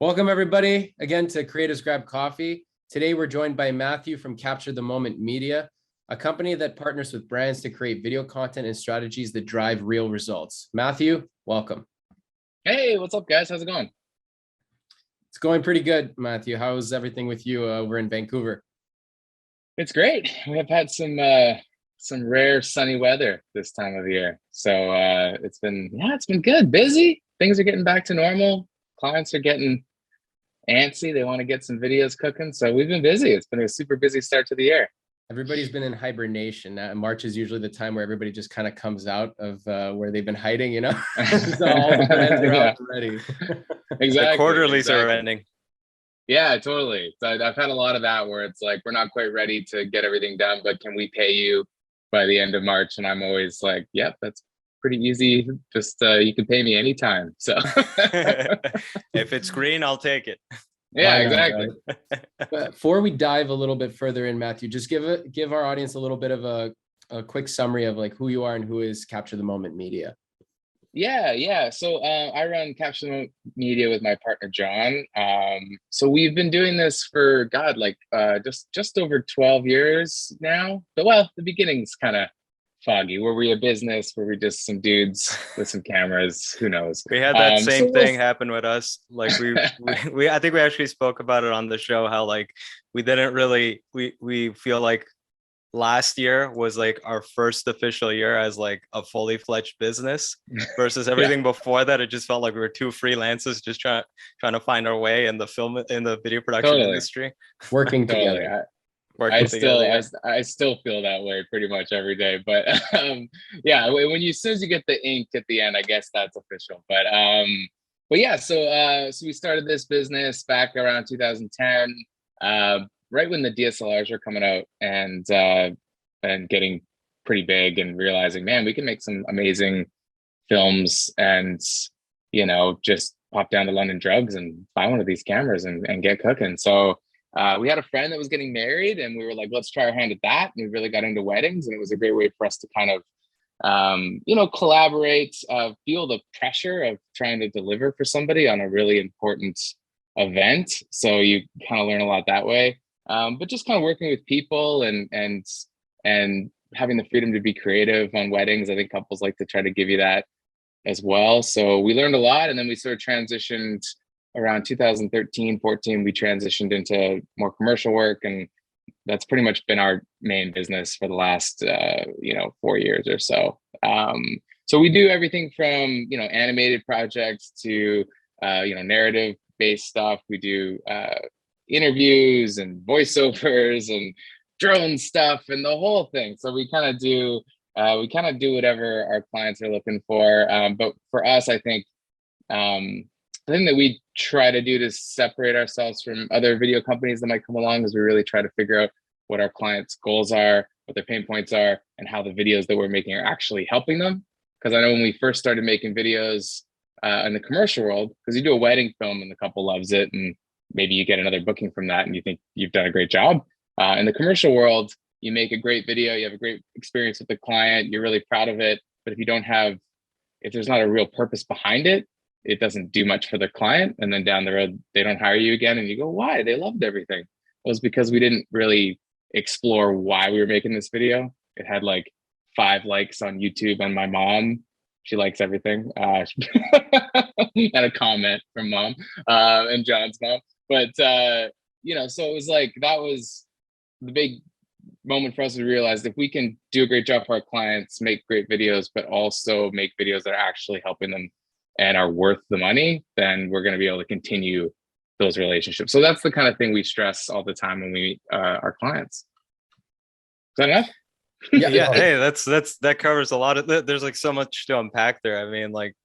Welcome everybody again to Creators Grab Coffee. Today we're joined by Matthew from Capture the Moment Media, a company that partners with brands to create video content and strategies that drive real results. Matthew, welcome. Hey, what's up guys? How's it going? It's going pretty good, Matthew. How's everything with you over in Vancouver? It's great. We have had some rare sunny weather this time of year. So it's been good. Busy. Things are getting back to normal. Clients are getting antsy. They want to get some videos cooking. So we've been busy. It's been a super busy start to the year. Everybody's been in hibernation. March is usually the time where everybody just kind of comes out of where they've been hiding, you know? So all the brands are out already. Exactly. The quarterlies are ending. Yeah, totally. So I've had a lot of that where it's like, we're not quite ready to get everything done, but can we pay you by the end of March? And I'm always like, yep, that's pretty easy. Just you can pay me anytime. So if it's green, I'll take it. Yeah, exactly. But before we dive a little bit further in, Matthew, just give our audience a little bit of a quick summary of like who you are and who is Capture the Moment Media. Yeah. So I run Capture the Moment Media with my partner John. So we've been doing this for just over 12 years now. But well, the beginning's kind of foggy. Were we a business? Were we just some dudes with some cameras? Who knows? We had that same thing happen with us. Like we I think we actually spoke about it on the show, how like we didn't really we feel like last year was like our first official year as like a fully fledged business versus everything before that. It just felt like we were two freelancers just trying to find our way in the video production industry, working together. I still feel that way pretty much every day, but yeah, as soon as you get the ink at the end, I guess that's official. But yeah, so we started this business back around 2010, right when the DSLRs were coming out and getting pretty big, and realizing, man, we can make some amazing films, and just pop down to London Drugs and buy one of these cameras and get cooking. So we had a friend that was getting married, and we were like, let's try our hand at that. And we really got into weddings, and it was a great way for us to kind of, collaborate, feel the pressure of trying to deliver for somebody on a really important event. So you kind of learn a lot that way. But just kind of working with people and having the freedom to be creative on weddings. I think couples like to try to give you that as well. So we learned a lot, and then we sort of transitioned around 2013, 14, we transitioned into more commercial work, and that's pretty much been our main business for the last, 4 years or so. So we do everything from, animated projects to, narrative based stuff. We do interviews and voiceovers and drone stuff and the whole thing. So we kind of do whatever our clients are looking for. But for us, I think, the thing that we try to do to separate ourselves from other video companies that might come along is we really try to figure out what our clients' goals are, what their pain points are, and how the videos that we're making are actually helping them. Because I know when we first started making videos in the commercial world, because you do a wedding film and the couple loves it, and maybe you get another booking from that and you think you've done a great job. In the commercial world, you make a great video, you have a great experience with the client, you're really proud of it. But if there's not a real purpose behind it, it doesn't do much for the client. And then down the road, they don't hire you again. And you go, why? They loved everything. It was because we didn't really explore why we were making this video. It had like 5 likes on YouTube, and my mom, she likes everything. And a comment from mom and John's mom. But, so it was like, that was the big moment for us to realize if we can do a great job for our clients, make great videos, but also make videos that are actually helping them and are worth the money, then we're going to be able to continue those relationships. So that's the kind of thing we stress all the time when we meet our clients. Is that enough? Yeah. Hey, that covers a lot of. There's like so much to unpack there. I mean, like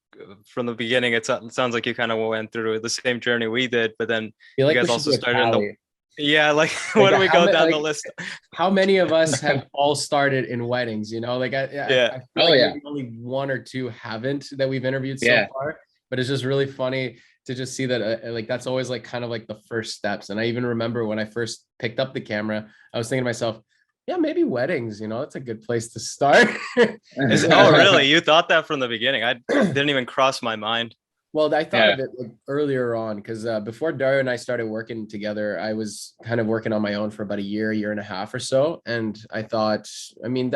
from the beginning, it sounds like you kind of went through the same journey we did, but then you guys also started in the. Yeah, like what do we go down the list? How many of us have all started in weddings? I feel like only 1 or 2 haven't that we've interviewed so far. But it's just really funny to just see that that's always like kind of like the first steps. And I even remember when I first picked up the camera, I was thinking to myself, yeah, maybe weddings, that's a good place to start. Oh, really? You thought that from the beginning? I didn't even cross my mind. Well, I thought of it like earlier on because before Dario and I started working together, I was kind of working on my own for about a year and a half or so. And I thought, I mean,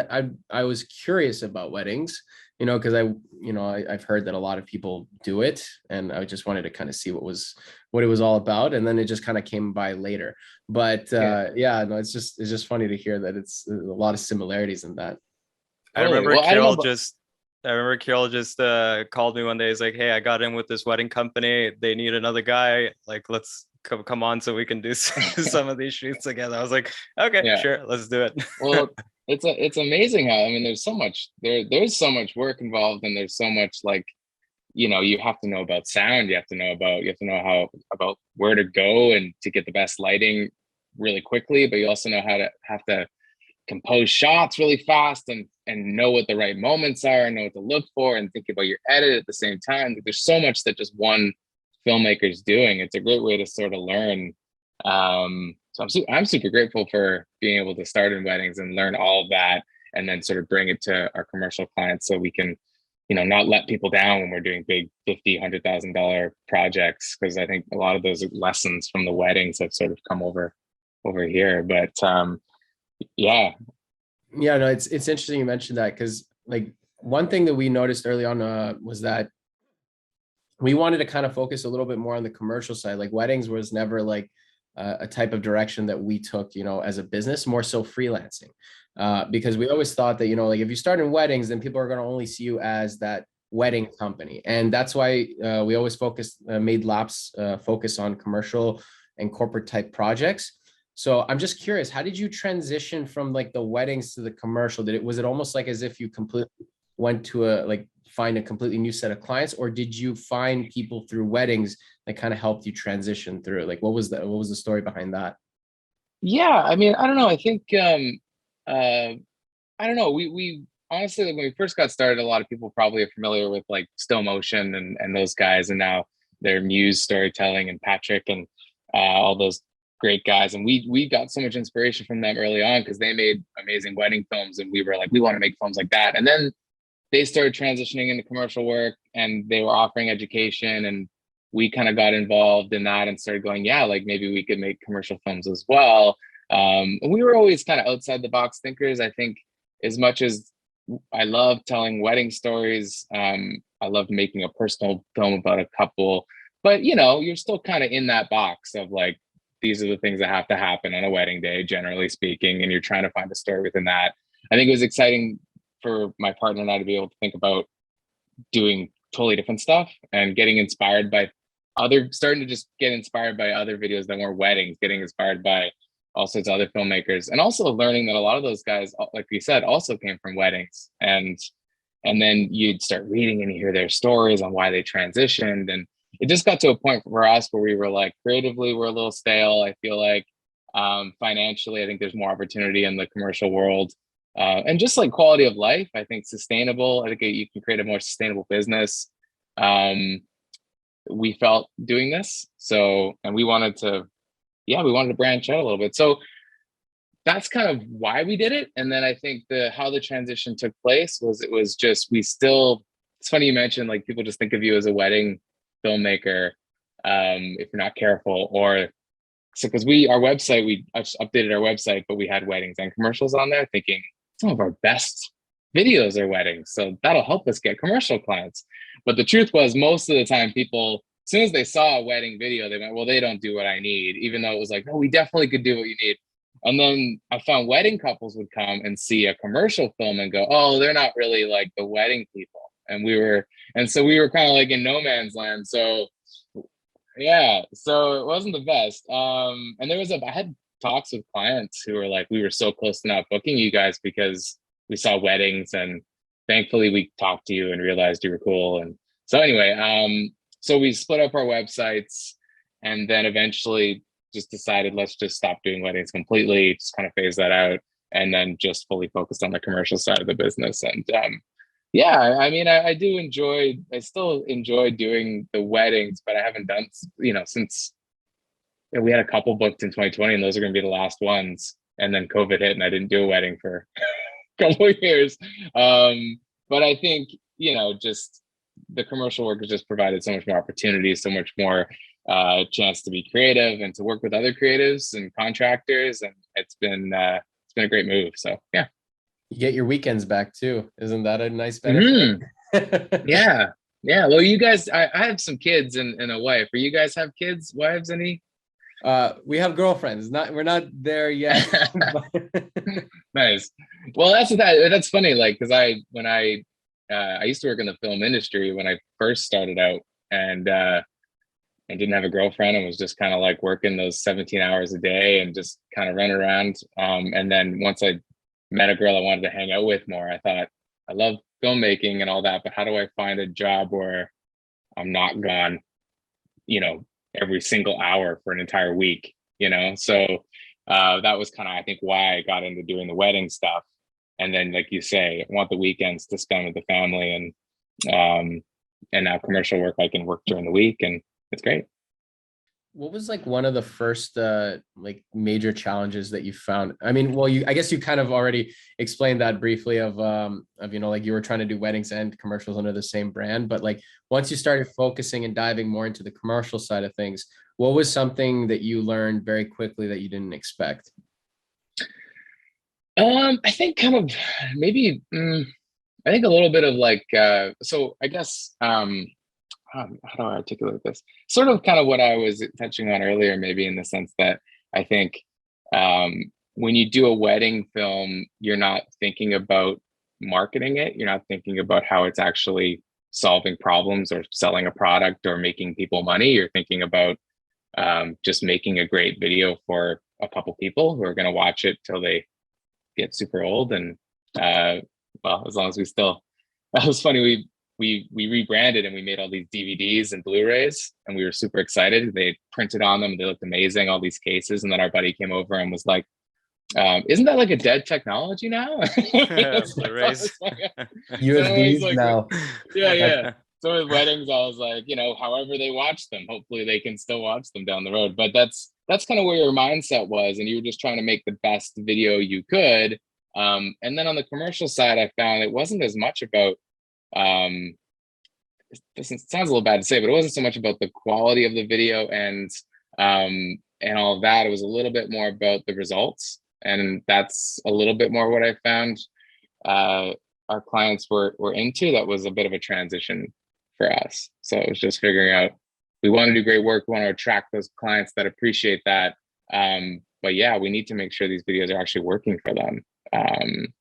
I was curious about weddings, you know, because I've heard that a lot of people do it, and I just wanted to kind of see what it was all about, and then it just kind of came by later. But yeah, no, it's just funny to hear that it's a lot of similarities in that. I remember Kyrill just called me one day. He's like, "Hey, I got in with this wedding company. They need another guy. Like, let's come on so we can do some of these shoots together." I was like, "Okay, sure, let's do it." Well, it's amazing how, I mean, there's so much there's so much work involved, and there's so much, like, you know, you have to know about sound, you have to know how about where to go and to get the best lighting really quickly, but you also have to compose shots really fast and know what the right moments are and know what to look for and think about your edit at the same time. There's so much that just one filmmaker is doing. It's a great way to sort of learn. So I'm super grateful for being able to start in weddings and learn all of that, and then sort of bring it to our commercial clients so we can, you know, not let people down when we're doing big $50,000-$100,000 projects, because I think a lot of those lessons from the weddings have sort of come over here. But yeah, no, it's interesting you mentioned that, because like one thing that we noticed early on was that we wanted to kind of focus a little bit more on the commercial side. Like weddings was never like a type of direction that we took, you know, as a business, more so freelancing, because we always thought that, you know, like if you start in weddings, then people are going to only see you as that wedding company. And that's why we always made Laps focus on commercial and corporate type projects. So I'm just curious, how did you transition from like the weddings to the commercial? Was it almost like as if you completely went to find a completely new set of clients, or did you find people through weddings that kind of helped you transition through? Like, what was the story behind that? Yeah, I mean, I don't know. I think I don't know. We honestly, when we first got started, a lot of people probably are familiar with like Still Motion and those guys, and now they're Muse Storytelling and Patrick and all those great guys. And we got so much inspiration from them early on because they made amazing wedding films, and we were like, we want to make films like that. And then they started transitioning into commercial work, and they were offering education, and we kind of got involved in that and started going, yeah, like maybe we could make commercial films as well. We were always kind of outside the box thinkers. I think as much as I love telling wedding stories, I love making a personal film about a couple, but you know, you're still kind of in that box of like, these are the things that have to happen on a wedding day, generally speaking, and you're trying to find a story within that. I think it was exciting for my partner and I to be able to think about doing totally different stuff and getting inspired by starting to just get inspired by other videos that weren't weddings, getting inspired by all sorts of other filmmakers, and also learning that a lot of those guys, like we said, also came from weddings. And then you'd start reading and you hear their stories on why they transitioned. And it just got to a point for us where we were like, creatively, we're a little stale. I feel like financially, I think there's more opportunity in the commercial world. And just like quality of life, I think sustainable. I think you can create a more sustainable business. We felt doing this. So, and we wanted to branch out a little bit. So that's kind of why we did it. And then I think how the transition took place was, it's funny you mentioned, like, people just think of you as a wedding filmmaker if you're not careful, or so, because we updated our website, but we had weddings and commercials on there, thinking some of our best videos are weddings, so that'll help us get commercial clients. But the truth was, most of the time, people, as soon as they saw a wedding video, they went, well, they don't do what I need, even though it was like, no, we definitely could do what you need. And then I found wedding couples would come and see a commercial film and go, oh, they're not really like the wedding people. And so we were kind of like in no man's land. So yeah, so it wasn't the best. And I had talks with clients who were like, we were so close to not booking you guys because we saw weddings, and thankfully we talked to you and realized you were cool. And so anyway, so we split up our websites, and then eventually just decided, let's just stop doing weddings completely, just kind of phase that out, and then just fully focused on the commercial side of the business. And yeah, I mean, I still enjoy doing the weddings, but I haven't done, since we had a couple booked in 2020, and those are going to be the last ones. And then COVID hit, and I didn't do a wedding for a couple of years. But I think, just the commercial work has just provided so much more opportunity, so much more chance to be creative and to work with other creatives and contractors, and it's been a great move. So yeah. You get your weekends back too. Isn't that a nice benefit? Yeah. Well, you guys, I have some kids and a wife. Or you guys have kids, wives, any? We have girlfriends. We're not there yet. Nice. Well, that's funny. Like, because I used to work in the film industry when I first started out, and I didn't have a girlfriend and was just kind of like working those 17 hours a day and just kind of running around. And then once I met a girl I wanted to hang out with more, I thought, I love filmmaking and all that, but how do I find a job where I'm not gone, every single hour for an entire week, So that was kind of, I think, why I got into doing the wedding stuff. And then, like you say, I want the weekends to spend with the family, and now commercial work, I can work during the week, and it's great. What was like one of the first like major challenges that you found? I mean, well, I guess you kind of already explained that briefly of like you were trying to do weddings and commercials under the same brand, but like once you started focusing and diving more into the commercial side of things, what was something that you learned very quickly that you didn't expect? I think kind of maybe I think a little bit of like so I guess how do I articulate this? Sort of kind of what I was touching on earlier, maybe, in the sense that I think when you do a wedding film, you're not thinking about marketing it. You're not thinking about how it's actually solving problems or selling a product or making people money. You're thinking about just making a great video for a couple people who are going to watch it till they get super old. And well, as long as we still, that was funny. We rebranded and we made all these DVDs and Blu-rays, and we were super excited. They printed on them. They looked amazing, all these cases. And then our buddy came over and was like, isn't that like a dead technology now? Blu-rays. USBs like, now. Yeah. So with weddings, I was like, however they watch them, hopefully they can still watch them down the road. But that's kind of where your mindset was. And you were just trying to make the best video you could. And then on the commercial side, I found it wasn't as much about, it sounds a little bad to say, but it wasn't so much about the quality of the video and all of that. It was a little bit more about the results. And that's a little bit more what I found our clients were into. That was a bit of a transition for us. So it was just figuring out, we want to do great work. We want to attract those clients that appreciate that. But yeah, we need to make sure these videos are actually working for them.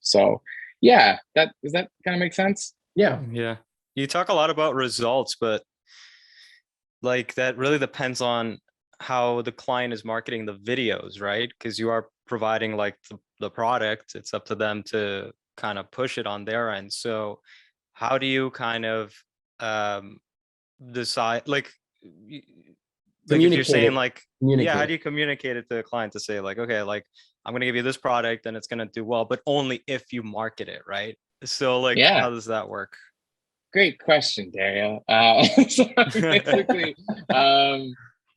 So yeah, does that kind of make sense? Yeah. You talk a lot about results, but like that really depends on how the client is marketing the videos, right? Because you are providing like the product. It's up to them to kind of push it on their end. So how do you kind of decide, like if you're saying like, yeah, how do you communicate it to the client to say like, okay, like I'm going to give you this product and it's going to do well, but only if you market it, right? So like, how does that work? Great question, Dario. So basically,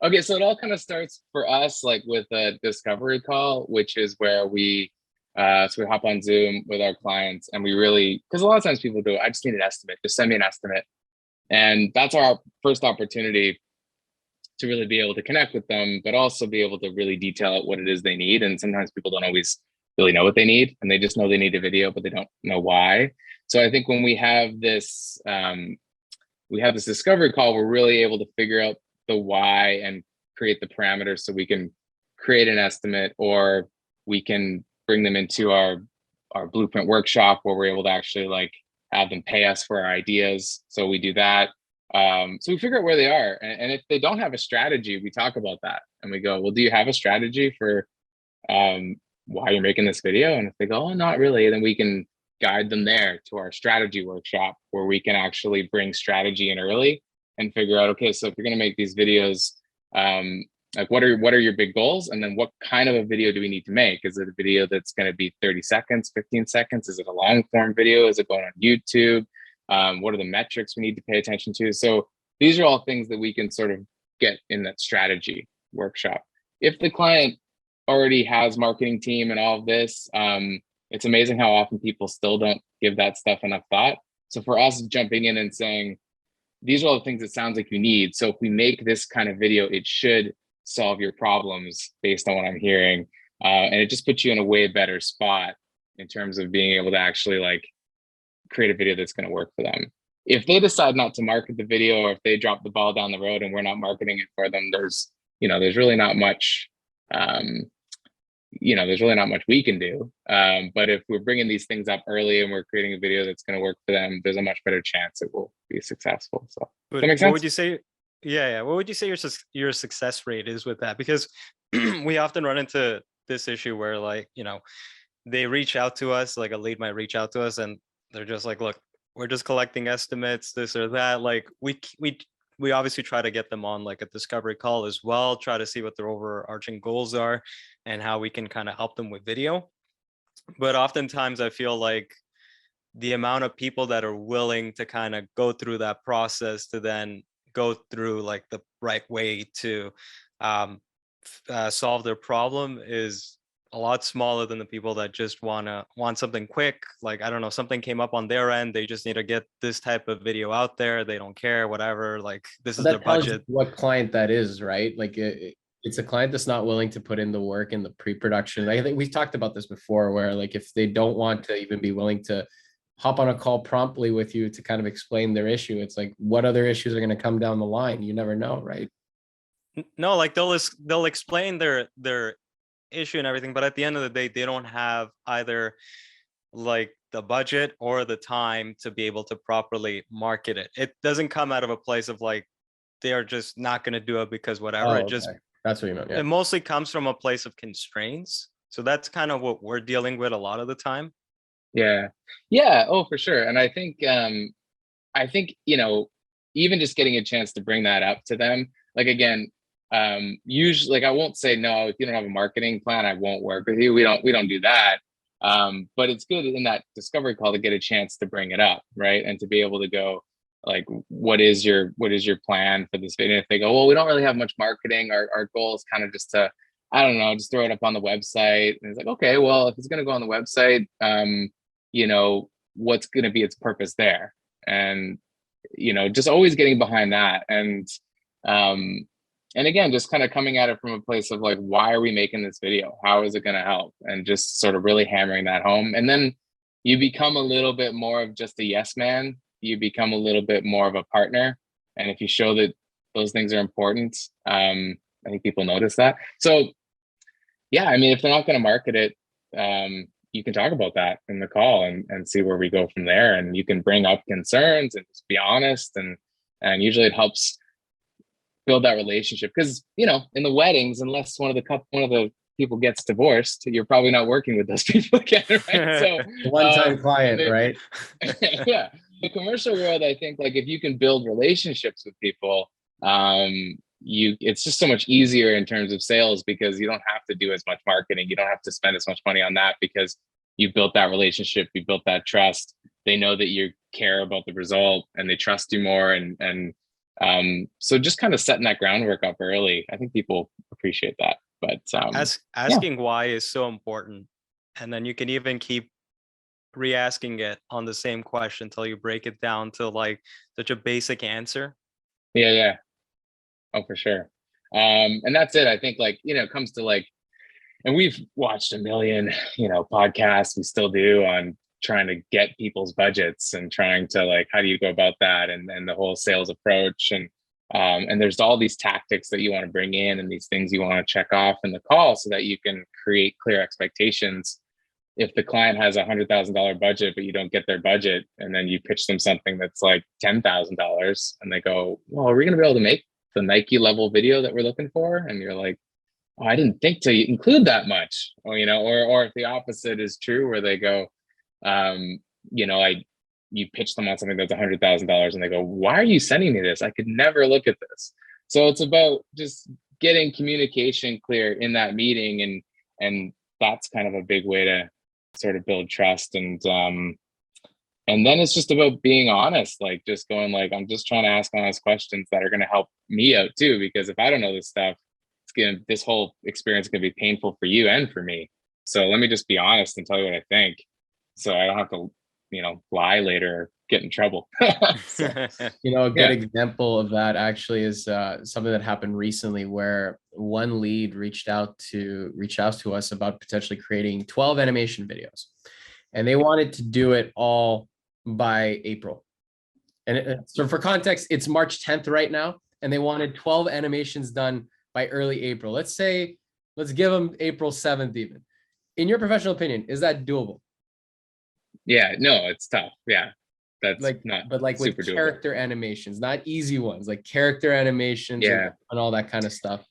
okay, so it all kind of starts for us like with a discovery call, which is where we hop on Zoom with our clients, and we really, because a lot of times people go, I just need an estimate, just send me an estimate. And that's our first opportunity to really be able to connect with them, but also be able to really detail out what it is they need. And sometimes people don't always really know what they need, and they just know they need a video, but they don't know why. So I think when we have this discovery call, we're really able to figure out the why and create the parameters so we can create an estimate, or we can bring them into our blueprint workshop where we're able to actually like have them pay us for our ideas. So we do that. So we figure out where they are. And if they don't have a strategy, we talk about that and we go, well, do you have a strategy for why you're making this video? And if they go, oh, not really, then we can guide them there to our strategy workshop where we can actually bring strategy in early and figure out, okay, so if you're going to make these videos, like what are your big goals? And then what kind of a video do we need to make? Is it a video that's going to be 30 seconds, 15 seconds? Is it a long form video? Is it going on YouTube? What are the metrics we need to pay attention to? So these are all things that we can sort of get in that strategy workshop. If the client already has marketing team and all of this, it's amazing how often people still don't give that stuff enough thought. So for us, jumping in and saying, these are all the things it sounds like you need. So if we make this kind of video, it should solve your problems based on what I'm hearing. And it just puts you in a way better spot in terms of being able to actually like create a video that's going to work for them. If they decide not to market the video, or if they drop the ball down the road and we're not marketing it for them, there's really not much, there's really not much we can do. But if we're bringing these things up early and we're creating a video that's going to work for them, there's a much better chance it will be successful. So does that make sense? What would you say? Yeah. What would you say your success rate is with that? Because we often run into this issue where, like, they reach out to us, like a lead might reach out to us and they're just like, look, we're just collecting estimates, this or that. Like we obviously try to get them on like a discovery call as well, try to see what their overarching goals are and how we can kind of help them with video. But oftentimes I feel like the amount of people that are willing to kind of go through that process to then go through like the right way to solve their problem is a lot smaller than the people that just want something quick. Like, I don't know, something came up on their end, they just need to get this type of video out there, they don't care, whatever, like this is their budget. What client that is, right? Like it's a client that's not willing to put in the work in the pre-production. I think we've talked about this before, where like if they don't want to even be willing to hop on a call promptly with you to kind of explain their issue, it's like, what other issues are going to come down the line? You never know, right? No, like they'll explain their issue and everything, but at the end of the day, they don't have either like the budget or the time to be able to properly market it. It doesn't come out of a place of like they are just not going to do it because whatever. Oh, okay. That's what you meant. Yeah. It mostly comes from a place of constraints. So that's kind of what we're dealing with a lot of the time. Yeah. Oh, for sure. And I think even just getting a chance to bring that up to them, like, again, usually, like, I won't say no, if you don't have a marketing plan, I won't work with you. We don't do that. But it's good in that discovery call to get a chance to bring it up, right? And to be able to go like, what is your plan for this video? If they go, well, we don't really have much marketing. Our goal is kind of just to, I don't know, just throw it up on the website. And it's like, okay, well, if it's going to go on the website, what's going to be its purpose there? And, just always getting behind that. And again, just kind of coming at it from a place of like, why are we making this video? How is it going to help? And just sort of really hammering that home. And then you become a little bit more of just a yes man. You become a little bit more of a partner. And if you show that those things are important, I think people notice that. So yeah, I mean, if they're not going to market it, you can talk about that in the call and see where we go from there. And you can bring up concerns and just be honest. And usually it helps build that relationship, because in the weddings, unless one of the people gets divorced, you're probably not working with those people again, right? So one-time client, right? Yeah, the commercial world, I think, like, if you can build relationships with people, it's just so much easier in terms of sales, because you don't have to do as much marketing, you don't have to spend as much money on that, because you built that relationship, you built that trust. They know that you care about the result and they trust you more, and so just kind of setting that groundwork up early, I think people appreciate that. But asking why is so important, and then you can even keep re-asking it on the same question until you break it down to like such a basic answer. Yeah. Oh, for sure. And that's it. I think, like, it comes to like, and we've watched a million, podcasts, we still do, on trying to get people's budgets and trying to, like, how do you go about that, and the whole sales approach, and there's all these tactics that you want to bring in and these things you want to check off in the call so that you can create clear expectations. If the client has $100,000 budget but you don't get their budget, and then you pitch them something that's like $10,000 and they go, well, are we going to be able to make the Nike level video that we're looking for? And you're like, oh, I didn't think to include that much. Or if the opposite is true, where they go, you pitch them on something that's $100,000 and they go, why are you sending me this? I could never look at this. So it's about just getting communication clear in that meeting. And that's kind of a big way to sort of build trust. And then it's just about being honest, like just going like, I'm just trying to ask honest questions that are going to help me out too, because if I don't know this stuff, this whole experience is going to be painful for you and for me. So let me just be honest and tell you what I think, so I don't have to, lie later get in trouble. So, you know, a good example of that actually is something that happened recently where one lead reached out to us about potentially creating 12 animation videos, and they wanted to do it all by April. And so for context, it's March 10th right now, and they wanted 12 animations done by early April. Let's give them April 7th even. In your professional opinion, is that doable? Yeah, no, it's tough. Yeah. That's like, not, but like with character animations, not easy ones, like character animations, and all that kind of stuff.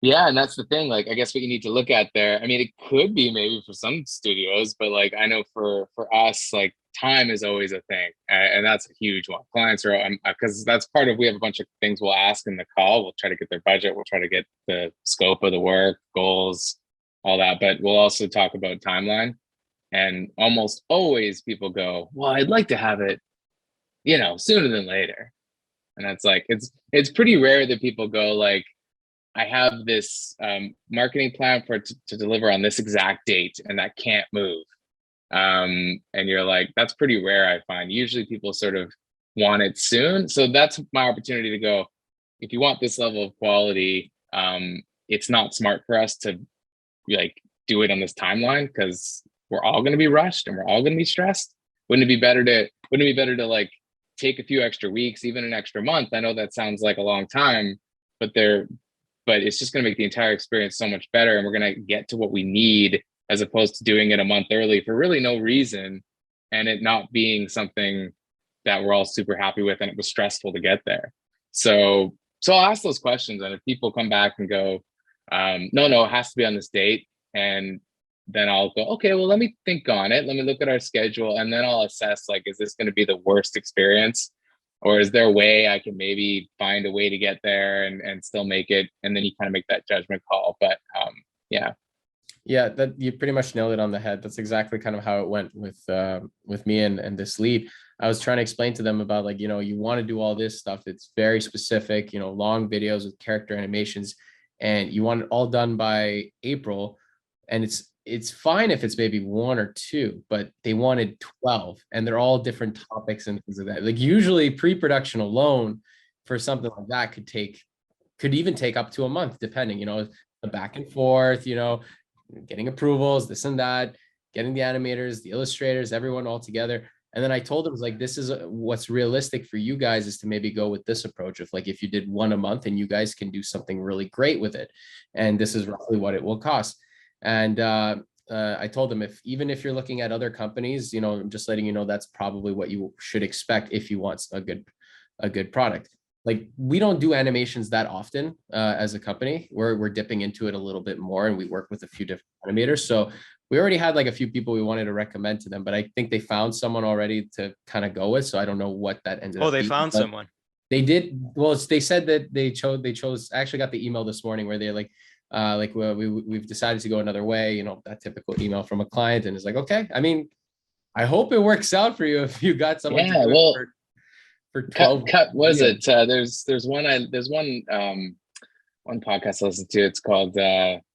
Yeah, and that's the thing. Like, I guess what you need to look at there. I mean, it could be maybe for some studios, but like I know for us, like time is always a thing, and that's a huge one. Clients are because that's part of. We have a bunch of things we'll ask in the call. We'll try to get their budget. We'll try to get the scope of the work, goals, all that. But we'll also talk about timeline. And almost always people go, well, I'd like to have it, you know, sooner than later. And that's like, it's pretty rare that people go like, I have this marketing plan for it to deliver on this exact date and that can't move. And you're like, that's pretty rare, I find. Usually people sort of want it soon. So that's my opportunity to go, if you want this level of quality, it's not smart for us to like do it on this timeline because we're all going to be rushed and we're all going to be stressed. Wouldn't it be better to like take a few extra weeks, even an extra month? I know that sounds like a long time, but it's just going to make the entire experience so much better. And we're going to get to what we need as opposed to doing it a month early for really no reason. And it not being something that we're all super happy with. And it was stressful to get there. So I'll ask those questions. And if people come back and go, no, it has to be on this date. And then I'll go, okay, well, let me think on it. Let me look at our schedule. And then I'll assess, like, is this going to be the worst experience? Or is there a way I can maybe find a way to get there and still make it? And then you kind of make that judgment call. But yeah. Yeah, that you pretty much nailed it on the head. That's exactly kind of how it went with me and this lead. I was trying to explain to them about, like, you know, you want to do all this stuff. It's very specific, you know, long videos with character animations, and you want it all done by April. And it's fine if it's maybe 1 or 2, but they wanted 12, and they're all different topics and things like that. Like usually pre-production alone for something like that could even take up to a month, depending, you know, the back and forth, you know, getting approvals, this and that, getting the animators, the illustrators, everyone all together. And then I told them, like, this is what's realistic for you guys is to maybe go with this approach of, like, if you did 1 a month and you guys can do something really great with it, and this is roughly what it will cost. And I told them, even if you're looking at other companies, you know, I'm just letting you know that's probably what you should expect if you want a good product. Like, we don't do animations that often as a company. We're dipping into it a little bit more, and we work with a few different animators. So we already had like a few people we wanted to recommend to them, but I think they found someone already to kind of go with. So I don't know what that ended up being. Oh, they found someone. They did. Well, they said that they chose. I actually got the email this morning where they're like, well, we've decided to go another way, you know, that typical email from a client. And it's like, okay, I mean, I hope it works out for you if you got someone to do it for 12. Was it? There's one podcast I listen to. It's called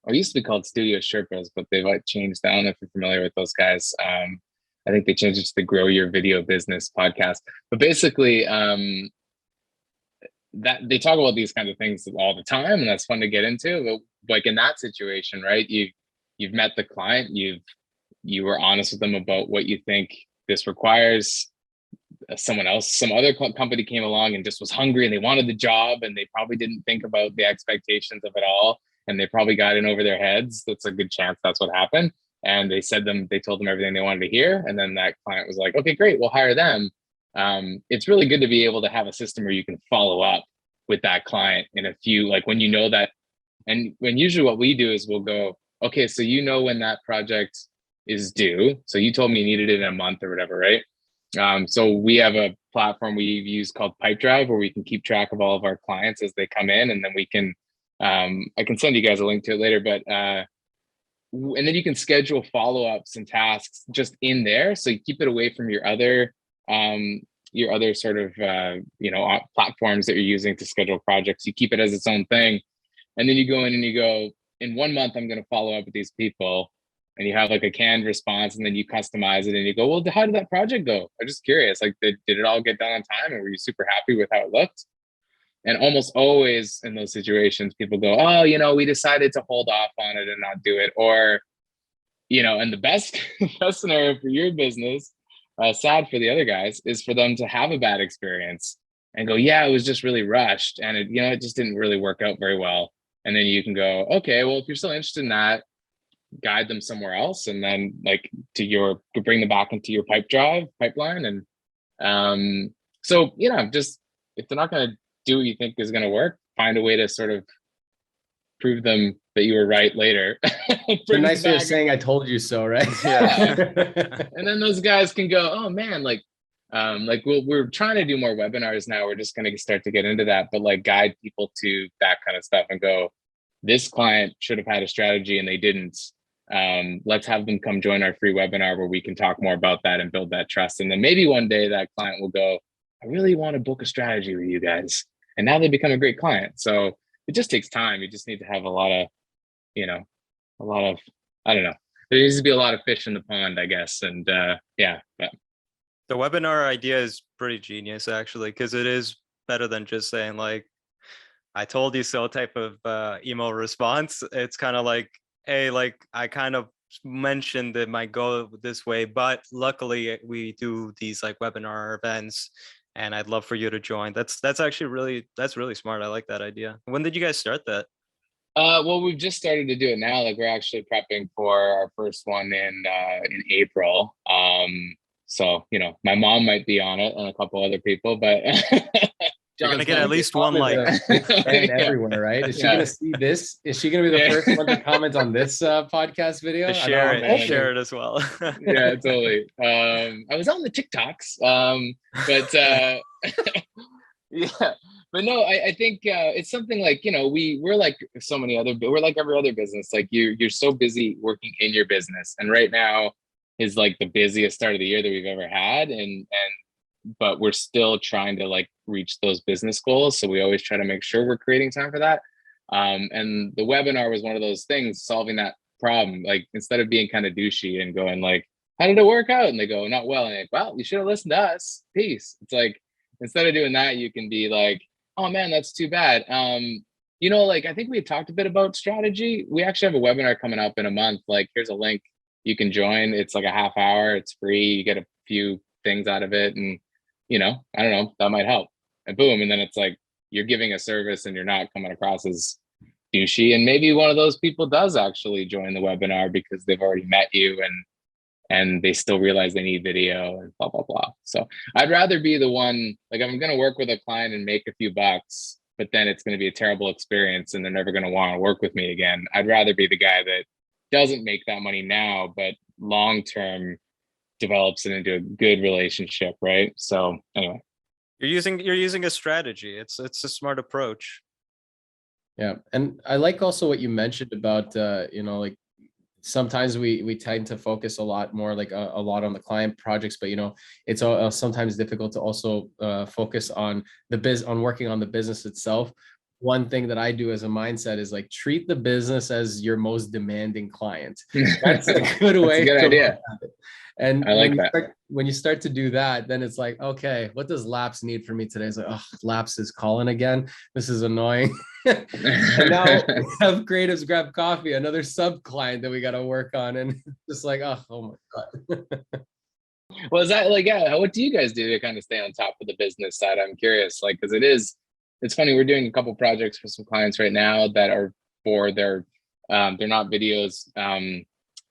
or it used to be called Studio Sherpas, but they've like changed. I don't know if you're familiar with those guys. I think they changed it to the Grow Your Video Business podcast. But basically, that they talk about these kinds of things all the time, and that's fun to get into. But like in that situation, right? You've met the client, you were honest with them about what you think this requires. Some other company came along and just was hungry and they wanted the job, and they probably didn't think about the expectations of it all, and they probably got in over their heads. That's a good chance that's what happened. And they told them everything they wanted to hear, and then that client was like, okay, great, we'll hire them. It's really good to be able to have a system where you can follow up with that client in a few, like when you know that. And when usually what we do is we'll go, okay, so you know when that project is due. So you told me you needed it in a month or whatever, right? So we have a platform we use called Pipedrive where we can keep track of all of our clients as they come in, and then we can, I can send you guys a link to it later, but, and then you can schedule follow-ups and tasks just in there. So you keep it away from your other sort of, platforms that you're using to schedule projects. You keep it as its own thing. And then you go in and you go, in 1 month, I'm going to follow up with these people. and you have like a canned response, and then you customize it and you go, well, how did that project go? I'm just curious. Like, did it all get done on time, and were you super happy with how it looked? And almost always in those situations, people go, oh, you know, we decided to hold off on it and not do it. Or, you know, and the best scenario for your business, sad for the other guys, is for them to have a bad experience and go, yeah, it was just really rushed, and it, you know, it just didn't really work out very well. And then you can go, okay, well, if you're still interested in that, guide them somewhere else, and then like to bring them back into your pipeline. And so, you know, just if they're not going to do what you think is going to work, find a way to sort of prove them that you were right later. A nice way of saying I told you so, right? Yeah. And then those guys can go, oh man, like we're trying to do more webinars now. We're just going to start to get into that, but like guide people to that kind of stuff and go, this client should have had a strategy and they didn't. Let's have them come join our free webinar where we can talk more about that and build that trust. And then maybe one day that client will go, I really want to book a strategy with you guys. And now they become a great client. So it just takes time. You just need to have a lot of, I don't know. There needs to be a lot of fish in the pond, I guess. And yeah. But. The webinar idea is pretty genius, actually, because it is better than just saying like, I told you so type of email response. It's kind of like, hey, like I kind of mentioned it might go this way, but luckily we do these like webinar events and I'd love for you to join. That's actually really smart. I like that idea. When did you guys start that? Well, we've just started to do it now. Like we're actually prepping for our first one in April. So, you know, my mom might be on it and a couple other people, but you're going to get at least one like. Everywhere, right? Is she going to see this? Is she going to be the first one to comment on this podcast video? Share it as well. Yeah, totally. I was on the TikToks, but yeah. But no, I think it's something like, you know, we're like so many other, we're like every other business. Like you're so busy working in your business, and right now is like the busiest start of the year that we've ever had, but we're still trying to like reach those business goals. So we always try to make sure we're creating time for that. And the webinar was one of those things, solving that problem. Like instead of being kind of douchey and going like, how did it work out? And they go, not well. And they're like, well, you should have listened to us. Peace. It's like, instead of doing that, you can be like, oh man, that's too bad. You know, like I think we had talked a bit about strategy. We actually have a webinar coming up in a month. Like here's a link, you can join. It's like a half hour. It's free. You get a few things out of it. And you know, I don't know, that might help. And boom. And then it's like, you're giving a service and you're not coming across as douchey. And maybe one of those people does actually join the webinar because they've already met you and they still realize they need video and blah, blah, blah. So I'd rather be the one, like I'm going to work with a client and make a few bucks, but then it's going to be a terrible experience and they're never going to want to work with me again. I'd rather be the guy that doesn't make that money now, but long-term develops it into a good relationship, right? So anyway, you're using a strategy. It's a smart approach. Yeah, and I like also what you mentioned about you know, like sometimes we tend to focus a lot more like a lot on the client projects, but you know, it's sometimes difficult to also focus on on working on the business itself. One thing that I do as a mindset is like treat the business as your most demanding client. That's a good way. That's a good idea. And when you start to do that, then it's like, okay, what does Laps need from me today? It's like, oh, Laps is calling again. This is annoying. And now we have Creatives Grab Coffee, another sub client that we got to work on. And just like, oh my God. Well, is that like, yeah, what do you guys do to kind of stay on top of the business side? I'm curious, like, because it's funny, we're doing a couple projects for some clients right now that are for they're not videos.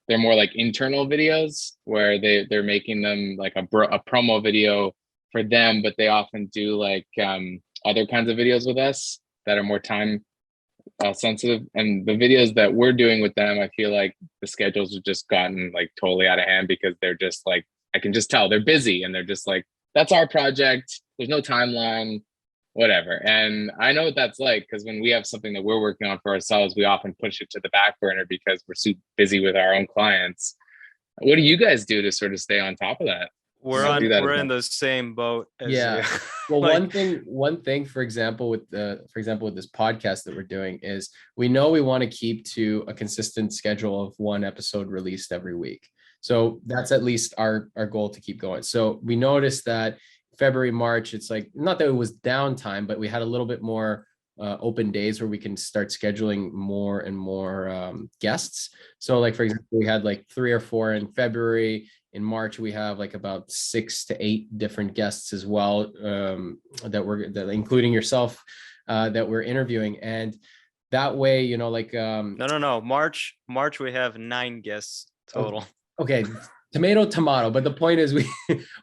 They're more like internal videos where they're making them like a promo video for them, but they often do like other kinds of videos with us that are more time sensitive. And the videos that we're doing with them, I feel like the schedules have just gotten like totally out of hand because they're just like, I can just tell they're busy and they're just like, that's our project. There's no timeline, whatever. And I know what that's like, because when we have something that we're working on for ourselves, we often push it to the back burner because we're super busy with our own clients. What do you guys do to sort of stay on top of that? we're in the same boat as yeah. you. Well, one thing, for example, with this podcast that we're doing is we know we want to keep to a consistent schedule of one episode released every week. So that's at least our goal to keep going. So we noticed that February, March, it's like, not that it was downtime, but we had a little bit more open days where we can start scheduling more and more guests. So like, for example, we had like 3 or 4 in February. In March, we have like about 6 to 8 different guests as well, that including yourself, that we're interviewing. And that way, you know, like no. March we have 9 guests total. Okay, tomato. But the point is, we've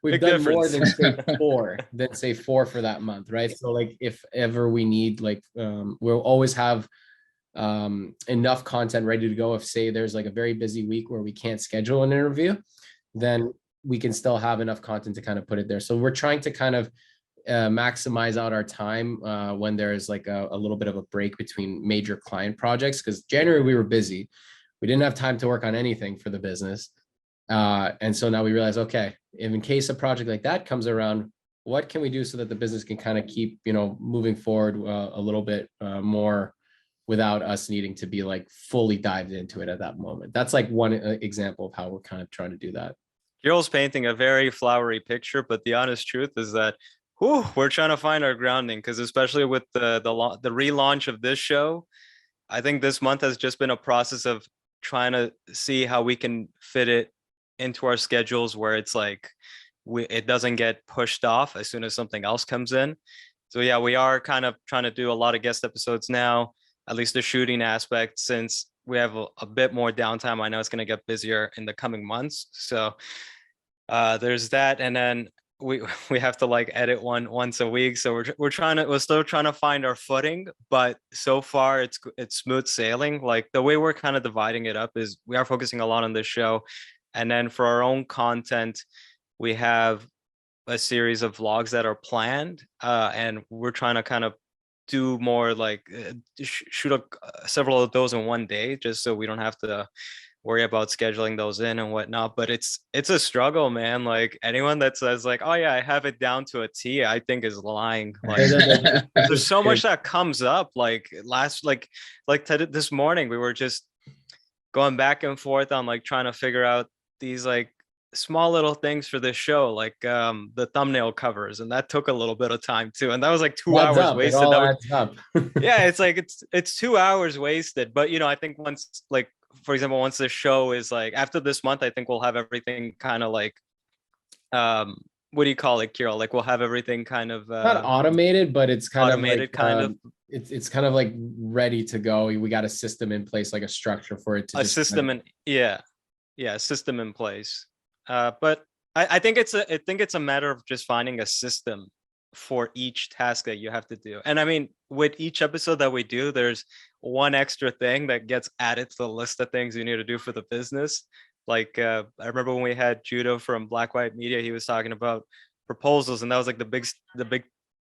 Big done difference. more than say four for that month, right? So like, if ever we need, like, we'll always have enough content ready to go. If say there's like a very busy week where we can't schedule an interview, then we can still have enough content to kind of put it there. So we're trying to kind of maximize out our time when there's like a little bit of a break between major client projects, because January we were busy. We didn't have time to work on anything for the business. And so now we realize, okay, if in case a project like that comes around, what can we do so that the business can kind of keep, you know, moving forward a little bit more without us needing to be like fully dived into it at that moment. That's like one example of how we're kind of trying to do that. Kyrill's painting a very flowery picture, but the honest truth is that we're trying to find our grounding, because especially with the relaunch of this show, I think this month has just been a process of trying to see how we can fit it into our schedules where it's like it doesn't get pushed off as soon as something else comes in. So yeah, we are kind of trying to do a lot of guest episodes now, at least the shooting aspect, since we have a bit more downtime. I know it's going to get busier in the coming months. So there's that. And then we have to like edit once a week. So we're still trying to find our footing, but so far it's smooth sailing. Like the way we're kind of dividing it up is we are focusing a lot on this show. And then for our own content, we have a series of vlogs that are planned, and we're trying to kind of do more like shoot several of those in one day, just so we don't have to worry about scheduling those in and whatnot. But it's a struggle, man. Like anyone that says like, oh yeah, I have it down to a T, I think is lying. Like there's so much that comes up. Like this morning, we were just going back and forth on like trying to figure out these like small little things for this show, like the thumbnail covers, and that took a little bit of time too, and that was like 2 hours wasted. It all adds up. Yeah, it's like it's 2 hours wasted. But you know, I think once, like for example, once the show is like after this month, I think we'll have everything kind of like what do you call it, Kyrill? Like we'll have everything kind of not automated, but it's kind automated, of like, it's kind of like ready to go. We got a system in place, like a structure for it to system in place. But I think it's a matter of just finding a system for each task that you have to do. And I mean, with each episode that we do, there's one extra thing that gets added to the list of things you need to do for the business. Like I remember when we had Judo from Black White Media, he was talking about proposals, and that was like the big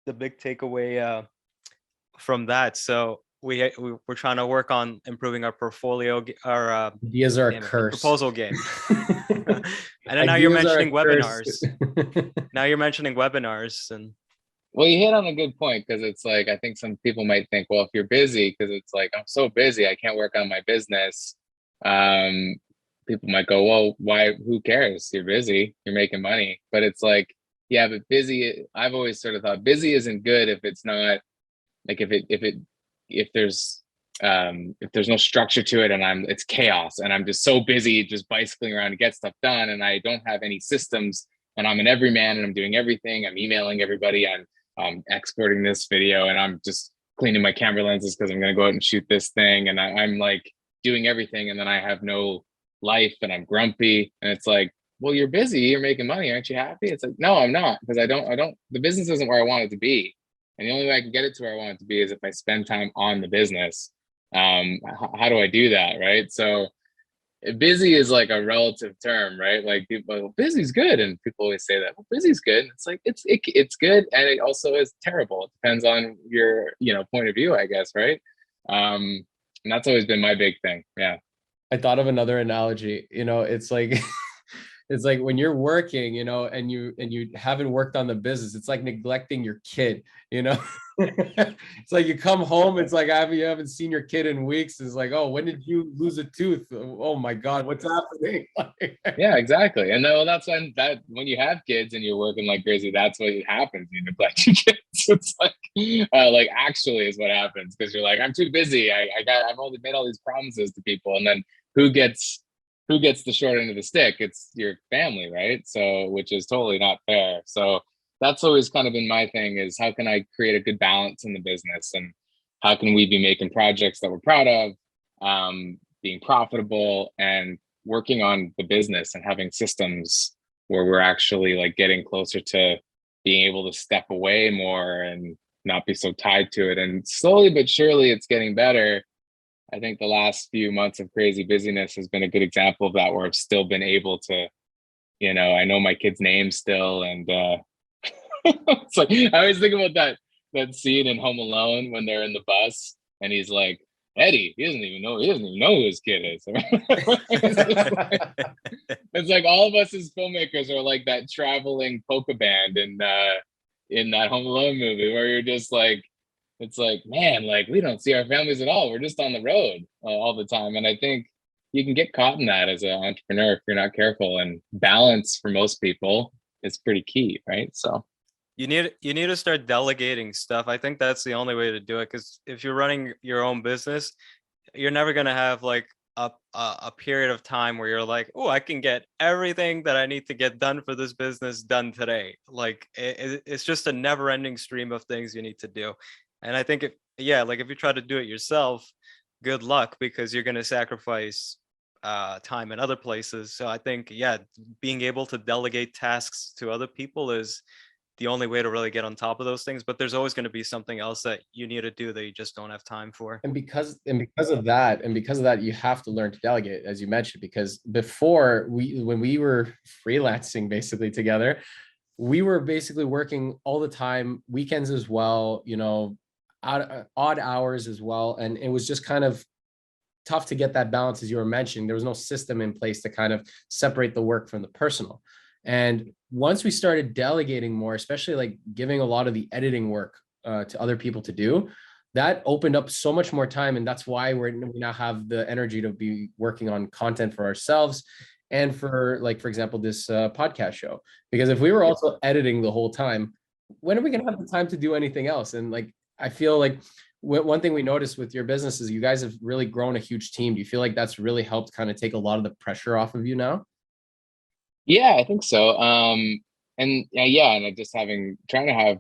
takeaway from that. So we're trying to work on improving our portfolio. Our ideas are a curse. Proposal game. And then now you're mentioning webinars. Now you're mentioning webinars, and well, you hit on a good point, because it's like I think some people might think, well, if you're busy, because it's like I'm so busy, I can't work on my business. People might go, well, why? Who cares? You're busy. You're making money. But it's like, yeah, but busy. I've always sort of thought busy isn't good if it's not like if there's no structure to it, and it's chaos, and I'm just so busy just bicycling around to get stuff done, and I don't have any systems, and I'm an everyman, and I'm doing everything. I'm emailing everybody, I'm exporting this video, and I'm just cleaning my camera lenses because I'm going to go out and shoot this thing, and I'm like doing everything, and then I have no life, and I'm grumpy, and it's like, well, you're busy, you're making money, aren't you happy? It's like, no, I'm not, because I don't the business isn't where I want it to be, and the only way I can get it to where I want it to be is if I spend time on the business. How do I do that, right? So busy is like a relative term, right? Like people, well, busy's good, and people always say that, well, busy's good. It's like it's good, and it also is terrible. It depends on your point of view, I guess, right? And that's always been my big thing. Yeah. I thought of another analogy. It's like it's like when you're working, and you haven't worked on the business, it's like neglecting your kid, It's like you come home, it's like you haven't seen your kid in weeks. It's like, oh, when did you lose a tooth? Oh my God, what's happening? Yeah, exactly. And that's when you have kids and you're working like crazy, that's what happens. You neglect your kids. It's like actually is what happens, because you're like, I'm too busy. I've only made all these promises to people, and then who gets the short end of the stick? It's your family, right? So, which is totally not fair. So that's always kind of been my thing, is how can I create a good balance in the business, and how can we be making projects that we're proud of, being profitable, and working on the business and having systems where we're actually like getting closer to being able to step away more and not be so tied to it. And slowly but surely it's getting better. I think the last few months of crazy busyness has been a good example of that, where I've still been able to, I know my kid's name still. And it's like, I always think about that scene in Home Alone when they're in the bus and he's like, Eddie, he doesn't even know who his kid is. It's like all of us as filmmakers are like that traveling polka band in that Home Alone movie, where you're just like, it's like, man, like we don't see our families at all. We're just on the road all the time. And I think you can get caught in that as an entrepreneur if you're not careful. And balance for most people is pretty key, right? So you need to start delegating stuff. I think that's the only way to do it, because if you're running your own business, you're never going to have like a period of time where you're like, oh, I can get everything that I need to get done for this business done today. Like it's just a never ending stream of things you need to do. And I think if you try to do it yourself, good luck, because you're going to sacrifice time in other places. So I think, being able to delegate tasks to other people is the only way to really get on top of those things. But there's always going to be something else that you need to do that you just don't have time for. And because of that, you have to learn to delegate, as you mentioned, because before when we were freelancing basically together, we were basically working all the time, weekends as well, odd hours as well. And it was just kind of tough to get that balance, as you were mentioning. There was no system in place to kind of separate the work from the personal. And once we started delegating more, especially like giving a lot of the editing work to other people to do, that opened up so much more time. And that's why we now have the energy to be working on content for ourselves and for, like, for example, this podcast show. Because if we were also editing the whole time, when are we going to have the time to do anything else? And like, I feel like one thing we noticed with your business is you guys have really grown a huge team. Do you feel like that's really helped kind of take a lot of the pressure off of you now? Yeah, I think so. And just trying to have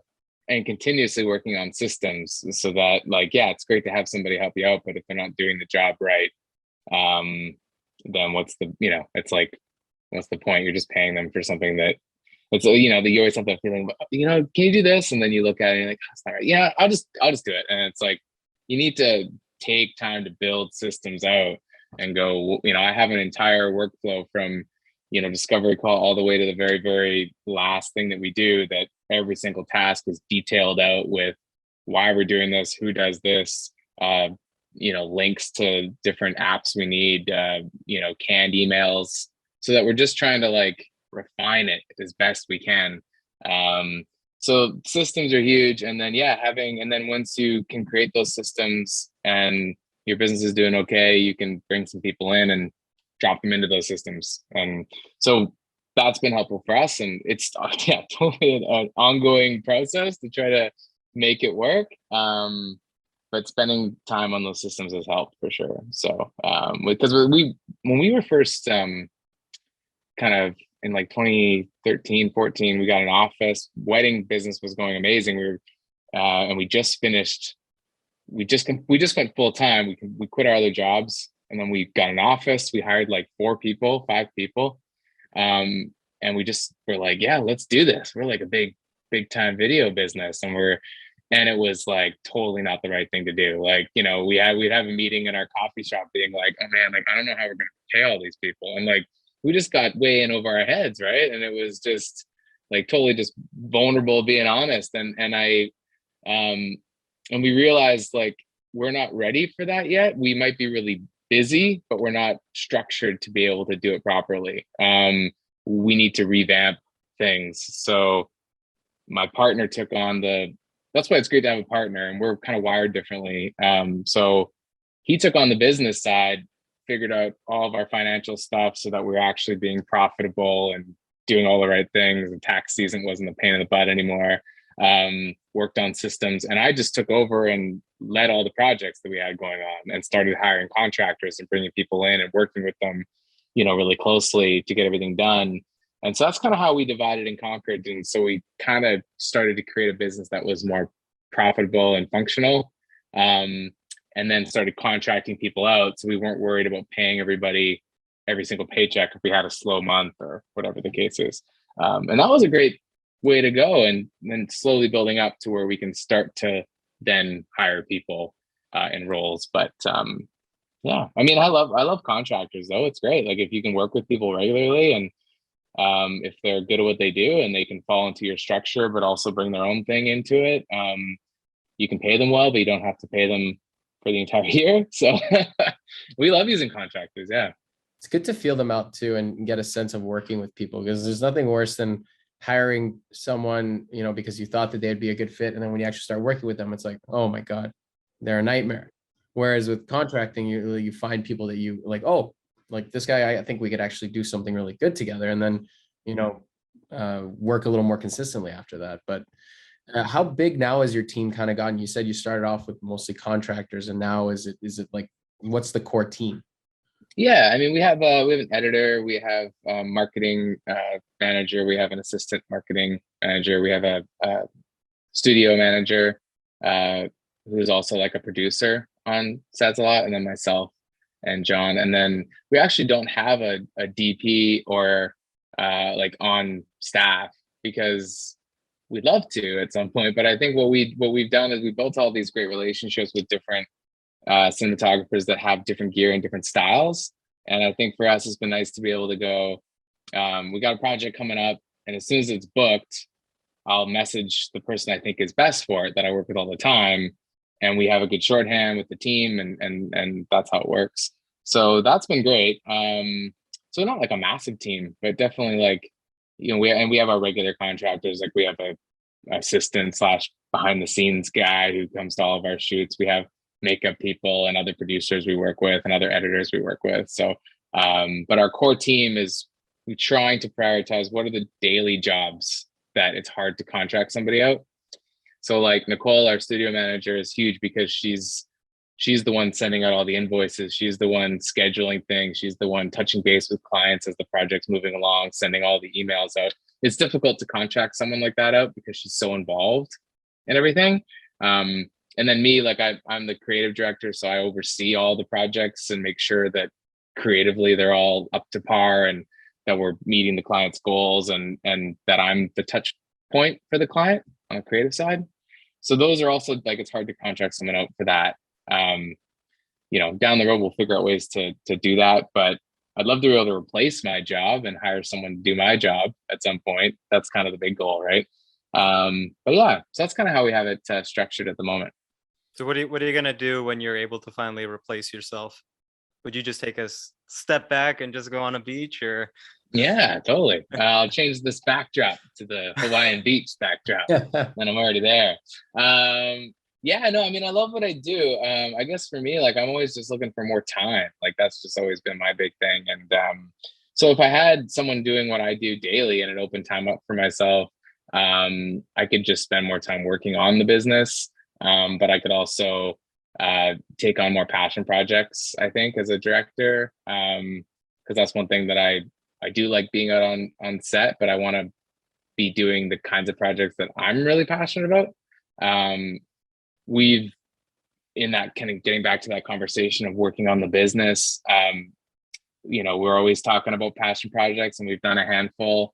and continuously working on systems so that, like, it's great to have somebody help you out, but if they're not doing the job right, then what's the, it's like, what's the point? You're just paying them for something that it's, you always have that feeling, can you do this? And then you look at it and you're like, oh, it's not right. Yeah, I'll just do it. And it's like, you need to take time to build systems out and go, I have an entire workflow from, discovery call all the way to the very, very last thing that we do, that every single task is detailed out with why we're doing this, who does this, links to different apps we need, canned emails, so that we're just trying to like refine it as best we can. So systems are huge. And then, once you can create those systems and your business is doing okay, you can bring some people in and drop them into those systems. And so that's been helpful for us. And it's totally an ongoing process to try to make it work. But spending time on those systems has helped for sure. So because when we were first kind of in like 2013, 14, we got an office. Wedding business was going amazing. And we just finished. We just went full time. We quit our other jobs, and then we got an office. We hired like 5 people, and we just were like, let's do this. We're like a big time video business, and it was like totally not the right thing to do. Like, we'd have a meeting in our coffee shop being like, oh man, like I don't know how we're gonna pay all these people, and like we just got way in over our heads, right? And it was just like totally just vulnerable, being honest. And we realized like we're not ready for that yet. We might be really busy, but we're not structured to be able to do it properly. we need to revamp things. So my partner took on that's why it's great to have a partner, and we're kind of wired differently. So he took on the business side, figured out all of our financial stuff so that we're actually being profitable and doing all the right things. The tax season wasn't a pain in the butt anymore. Worked on systems, and I just took over and led all the projects that we had going on, and started hiring contractors and bringing people in and working with them, really closely to get everything done. And so that's kind of how we divided and conquered. And so we kind of started to create a business that was more profitable and functional. And then started contracting people out. So we weren't worried about paying everybody every single paycheck if we had a slow month or whatever the case is. And that was a great way to go. And then slowly building up to where we can start to then hire people in roles. But yeah, I mean, I love contractors though. It's great. Like if you can work with people regularly, and if they're good at what they do and they can fall into your structure, but also bring their own thing into it, you can pay them well, but you don't have to pay them for the entire year. So we love using contractors. Yeah. It's good to feel them out too and get a sense of working with people, because there's nothing worse than hiring someone, because you thought that they'd be a good fit. And then when you actually start working with them, it's like, oh my God, they're a nightmare. Whereas with contracting, you find people that you like, oh, like this guy, I think we could actually do something really good together. And then, work a little more consistently after that. But how big now has your team kind of gotten? You said you started off with mostly contractors, and now is it like, what's the core team? Yeah, I mean, we have an editor, we have a marketing manager, we have an assistant marketing manager, we have a studio manager who's also like a producer on sets a lot, and then myself and John. And then we actually don't have a DP or like on staff, because we'd love to at some point. But I think what we've done is we built all these great relationships with different cinematographers that have different gear and different styles. And I think for us, it's been nice to be able to go, we got a project coming up, and as soon as it's booked, I'll message the person I think is best for it, that I work with all the time. And we have a good shorthand with the team, and that's how it works. So that's been great. So not like a massive team, but definitely like, we have our regular contractors. Like we have a assistant / behind the scenes guy who comes to all of our shoots. We have makeup people and other producers we work with and other editors we work with. So, but our core team is, we're trying to prioritize what are the daily jobs that it's hard to contract somebody out. So like Nicole, our studio manager, is huge because she's the one sending out all the invoices. She's the one scheduling things. She's the one touching base with clients as the project's moving along, sending all the emails out. It's difficult to contract someone like that out because she's so involved in everything. And then me, like I'm the creative director, so I oversee all the projects and make sure that creatively they're all up to par and that we're meeting the client's goals, and that I'm the touch point for the client on the creative side. So those are also like, it's hard to contract someone out for that. Down the road, we'll figure out ways to do that, but I'd love to be able to replace my job and hire someone to do my job at some point. That's kind of the big goal, right? But yeah, so that's kind of how we have it structured at the moment. So what are you gonna do when you're able to finally replace yourself? Would you just take a step back and just go on a beach, or? Yeah, totally. I'll change this backdrop to the Hawaiian beach backdrop, and I'm already there. Yeah, no, I mean, I love what I do. I guess for me, like, I'm always just looking for more time. Like, that's just always been my big thing. And so if I had someone doing what I do daily and it opened time up for myself, I could just spend more time working on the business. But I could also take on more passion projects, I think, as a director, because that's one thing that I do like being out on set, but I want to be doing the kinds of projects that I'm really passionate about. We've, in that kind of getting back to that conversation of working on the business, we're always talking about passion projects, and we've done a handful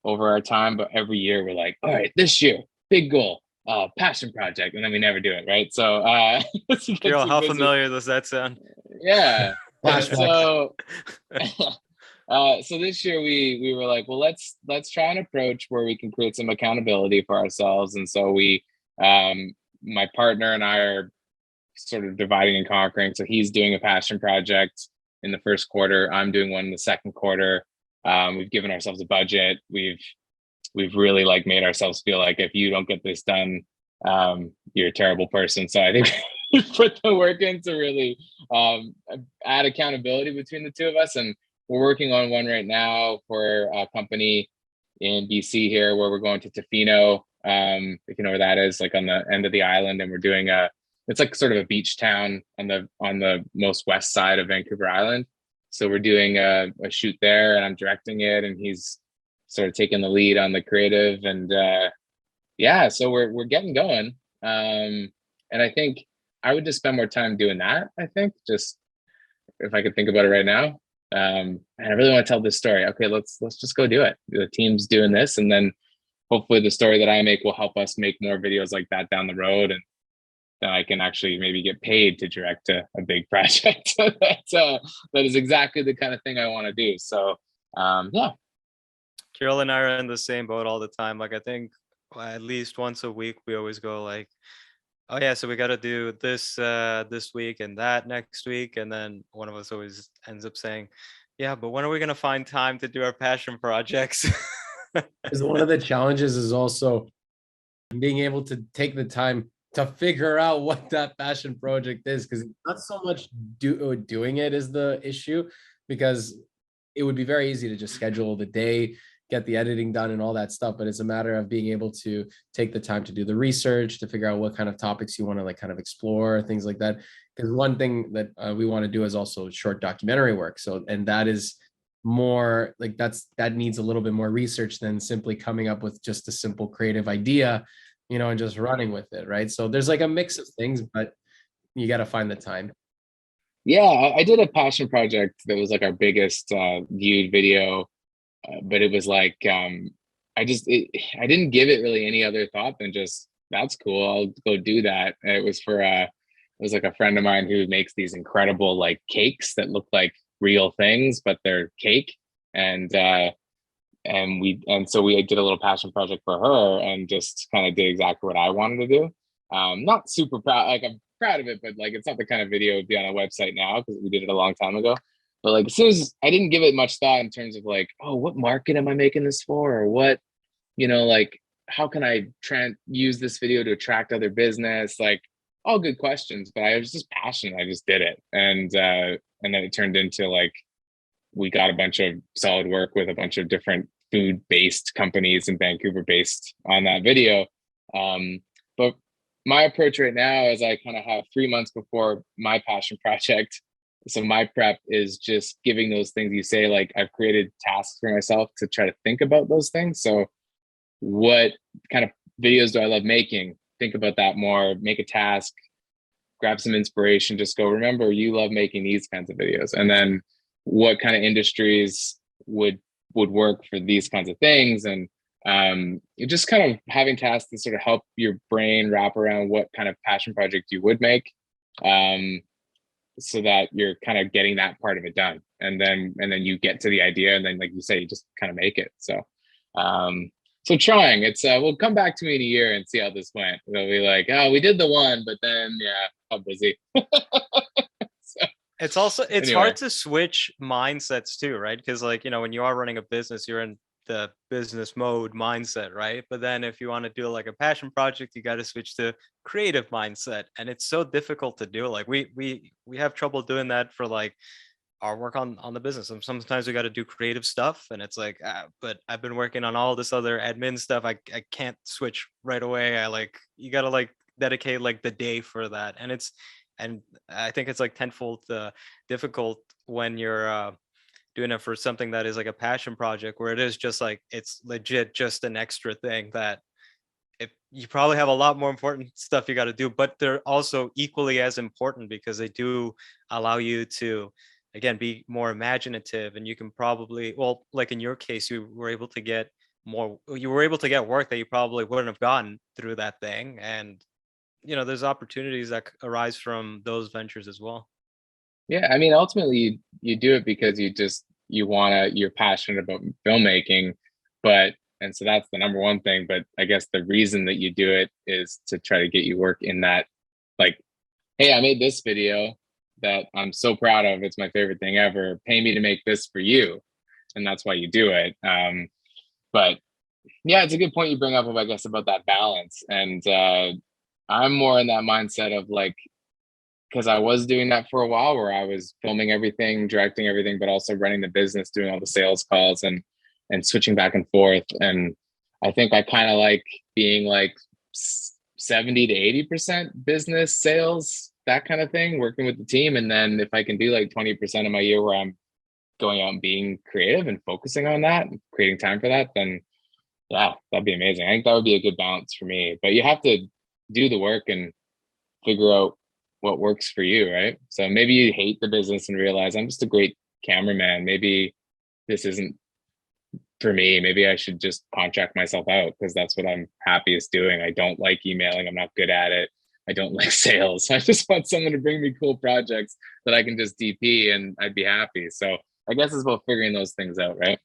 over our time, but every year we're like, all right, this year, big goal, passion project, and then we never do it, right? So Kyrill, how familiar does that sound? Yeah. So so this year we were like, well, let's try an approach where we can create some accountability for ourselves. And so we my partner and I are sort of dividing and conquering. So he's doing a passion project in the first quarter, I'm doing one in the second quarter. We've given ourselves a budget. We've really like made ourselves feel like if you don't get this done, you're a terrible person. So I think we put the work in to really add accountability between the two of us. And we're working on one right now for a company in BC here, where we're going to Tofino, if you know where that is, like on the end of the island. And we're doing it's like sort of a beach town on the most west side of Vancouver Island. So we're doing a shoot there, and I'm directing it, and he's sort of taking the lead on the creative. And yeah, so we're getting going. And I think I would just spend more time doing that. I think, just if I could think about it right now. And I really want to tell this story. Okay, let's just go do it. The team's doing this, and then hopefully the story that I make will help us make more videos like that down the road, and then I can actually maybe get paid to direct a big project. That is exactly the kind of thing I want to do. So yeah. Kyrill and I are in the same boat all the time. Like, I think at least once a week we always go like, oh yeah, so we got to do this this week and that next week, and then one of us always ends up saying, yeah, but when are we going to find time to do our passion projects? Because one of the challenges is also being able to take the time to figure out what that passion project is, because not so much doing it is the issue, because it would be very easy to just schedule the day, get the editing done and all that stuff, but it's a matter of being able to take the time to do the research, to figure out what kind of topics you want to like kind of explore, things like that. Because one thing that we want to do is also short documentary work. So, and that is more like that needs a little bit more research than simply coming up with just a simple creative idea, you know, and just running with it, right? So there's like a mix of things, but you got to find the time. Yeah, I did a passion project that was like our biggest viewed video, but it was like I didn't give it really any other thought than just, that's cool, I'll go do that. And it was for it was like a friend of mine who makes these incredible like cakes that look like real things, but they're cake. And so we did a little passion project for her, and just kind of did exactly what I wanted to do. Not super proud, like I'm proud of it, but like it's not the kind of video would be on a website now, because we did it a long time ago. But like, as soon as I didn't give it much thought in terms of like, oh, what market am I making this for, or what, you know, like how can I use this video to attract other business, like all good questions. But I was just passionate, I just did it. And then it turned into like, we got a bunch of solid work with a bunch of different food-based companies in Vancouver based on that video. But my approach right now is I kind of have 3 months before my passion project. So my prep is just giving those things you say, like I've created tasks for myself to try to think about those things. So what kind of videos do I love making? Think about that more, make a task, grab some inspiration, just go, remember, you love making these kinds of videos. And then what kind of industries would work for these kinds of things? And just kind of having tasks to sort of help your brain wrap around what kind of passion project you would make, so that you're kind of getting that part of it done. And then you get to the idea, and then like you say, you just kind of make it. So trying, it's we'll come back to me in a year and see how this went. They'll be like, oh, we did the one, but then yeah, how busy. It's anyway. Hard to switch mindsets too, right? Because like, you know, when you are running a business, you're in the business mode mindset, right? But then if you want to do like a passion project, you got to switch to creative mindset, and it's so difficult to do. Like we have trouble doing that for like our work on the business. And sometimes we got to do creative stuff, and it's like, but I've been working on all this other admin stuff. I can't switch right away. You got to like dedicate like the day for that, and I think it's like tenfold difficult when you're doing it for something that is like a passion project, where it is just like, it's legit just an extra thing that if you probably have a lot more important stuff you got to do, but they're also equally as important, because they do allow you to, again, be more imaginative. And you can probably, well, like in your case, you were able to get work that you probably wouldn't have gotten through that thing. And you know, there's opportunities that arise from those ventures as well. Yeah, I mean, ultimately you do it because you're passionate about filmmaking, and so that's the number one thing. But I guess the reason that you do it is to try to get you work in that, like, hey, I made this video that I'm so proud of, it's my favorite thing ever, pay me to make this for you. and that's why you do it. But yeah, it's a good point you bring up, I guess, about that balance. And I'm more in that mindset of like, because I was doing that for a while, where I was filming everything, directing everything, but also running the business, doing all the sales calls and switching back and forth. And I think I kind of like being like 70 to 80% business, sales, that kind of thing, working with the team. And then if I can do like 20% of my year where I'm going out and being creative and focusing on that and creating time for that, then yeah, that'd be amazing. I think that would be a good balance for me. But you have to do the work and figure out what works for you, right? So maybe you hate the business and realize I'm just a great cameraman. Maybe this isn't for me. Maybe I should just contract myself out because that's what I'm happiest doing. I don't like emailing. I'm not good at it. I don't like sales. I just want someone to bring me cool projects that I can just DP and I'd be happy. So I guess it's about figuring those things out, right?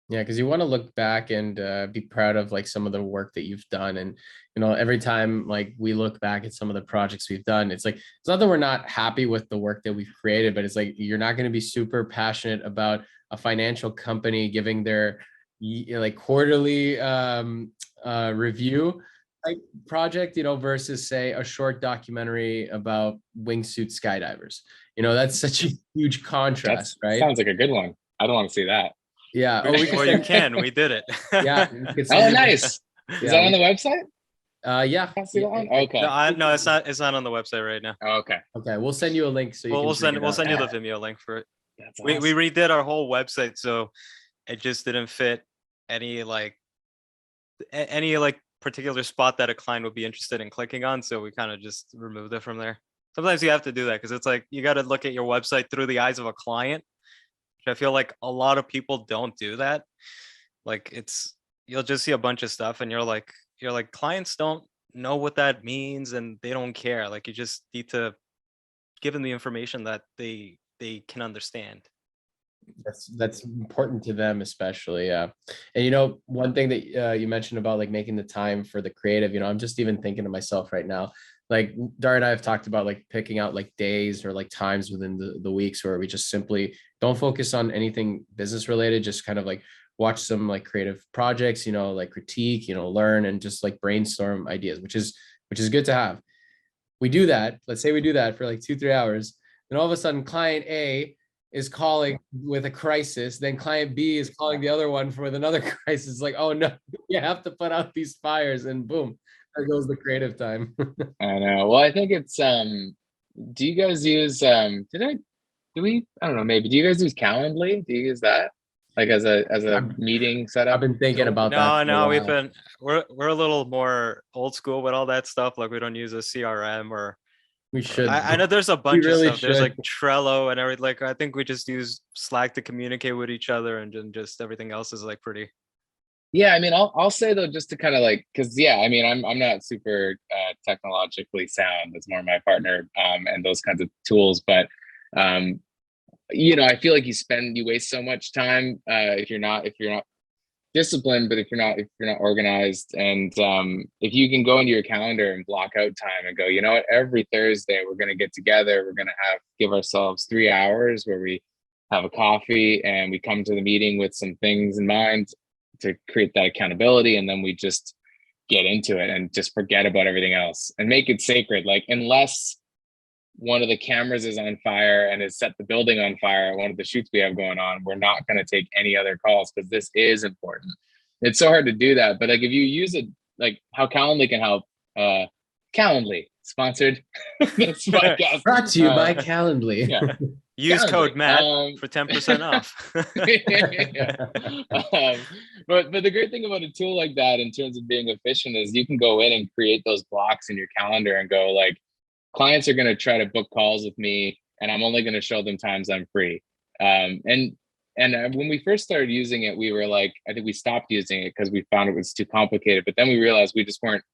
Yeah, because you want to look back and be proud of like some of the work that you've done. And, you know, every time like we look back at some of the projects we've done, it's like, it's not that we're not happy with the work that we've created, but it's like, you're not going to be super passionate about a financial company giving their like quarterly review like project, you know, versus say a short documentary about wingsuit skydivers. You know, that's such a huge contrast, right? Sounds like a good one. I don't want to see that. Yeah. Oh, well, you can. We did it. Yeah. Oh, nice. Is that on the website? Yeah. Can't see that one? Okay. No, it's not. It's not on the website right now. Oh, okay. Okay. We'll send you a link so you can. We'll send you the Vimeo link for it. That's awesome. We redid our whole website, so it just didn't fit any particular spot that a client would be interested in clicking on. So we kind of just removed it from there. Sometimes you have to do that because it's like you got to look at your website through the eyes of a client. I feel like a lot of people don't do that. Like you'll just see a bunch of stuff and you're like clients don't know what that means and they don't care. Like you just need to give them the information that they can understand. That's important to them, especially. Yeah. And you know, one thing that you mentioned about like making the time for the creative, you know, I'm just even thinking to myself right now, like Dario and I have talked about like picking out like days or like times within the weeks where we just simply don't focus on anything business related, just kind of like watch some like creative projects, you know, like critique, you know, learn and just like brainstorm ideas, which is good to have. We do that. Let's say we do that for like 2-3 hours. Then all of a sudden client A is calling with a crisis, then client B is calling the other one with another crisis. Like, oh no, you have to put out these fires, and boom, there goes the creative time. I know. Well, I think it's do you guys use I don't know, maybe do you guys use Calendly? Do you use that like as a meeting setup? I've been thinking about that. No, we're a little more old school with all that stuff. Like we don't use a CRM or we should. I know there's a bunch of stuff. There's like Trello and everything. Like I think we just use Slack to communicate with each other, and then just everything else is like pretty. Yeah, I mean, I'll say though, just to kind of like, because yeah, I mean, I'm not super technologically sound. It's more my partner and those kinds of tools. But you know, I feel like you waste so much time if you're not disciplined, but if you're not organized. And if you can go into your calendar and block out time and go, you know what, every Thursday we're going to get together, we're going to give ourselves 3 hours where we have a coffee and we come to the meeting with some things in mind to create that accountability, and then we just get into it and just forget about everything else and make it sacred. Like unless one of the cameras is on fire and has set the building on fire at one of the shoots we have going on, we're not going to take any other calls because this is important. It's so hard to do that, but like if you use it, like how Calendly can help. Calendly sponsored this podcast. Brought to you by Calendly. Yeah. Use code Matt for 10% off. But the great thing about a tool like that in terms of being efficient is you can go in and create those blocks in your calendar and go like, clients are going to try to book calls with me and I'm only going to show them times I'm free. And when we first started using it, we were like, I think we stopped using it because we found it was too complicated, but then we realized we just weren't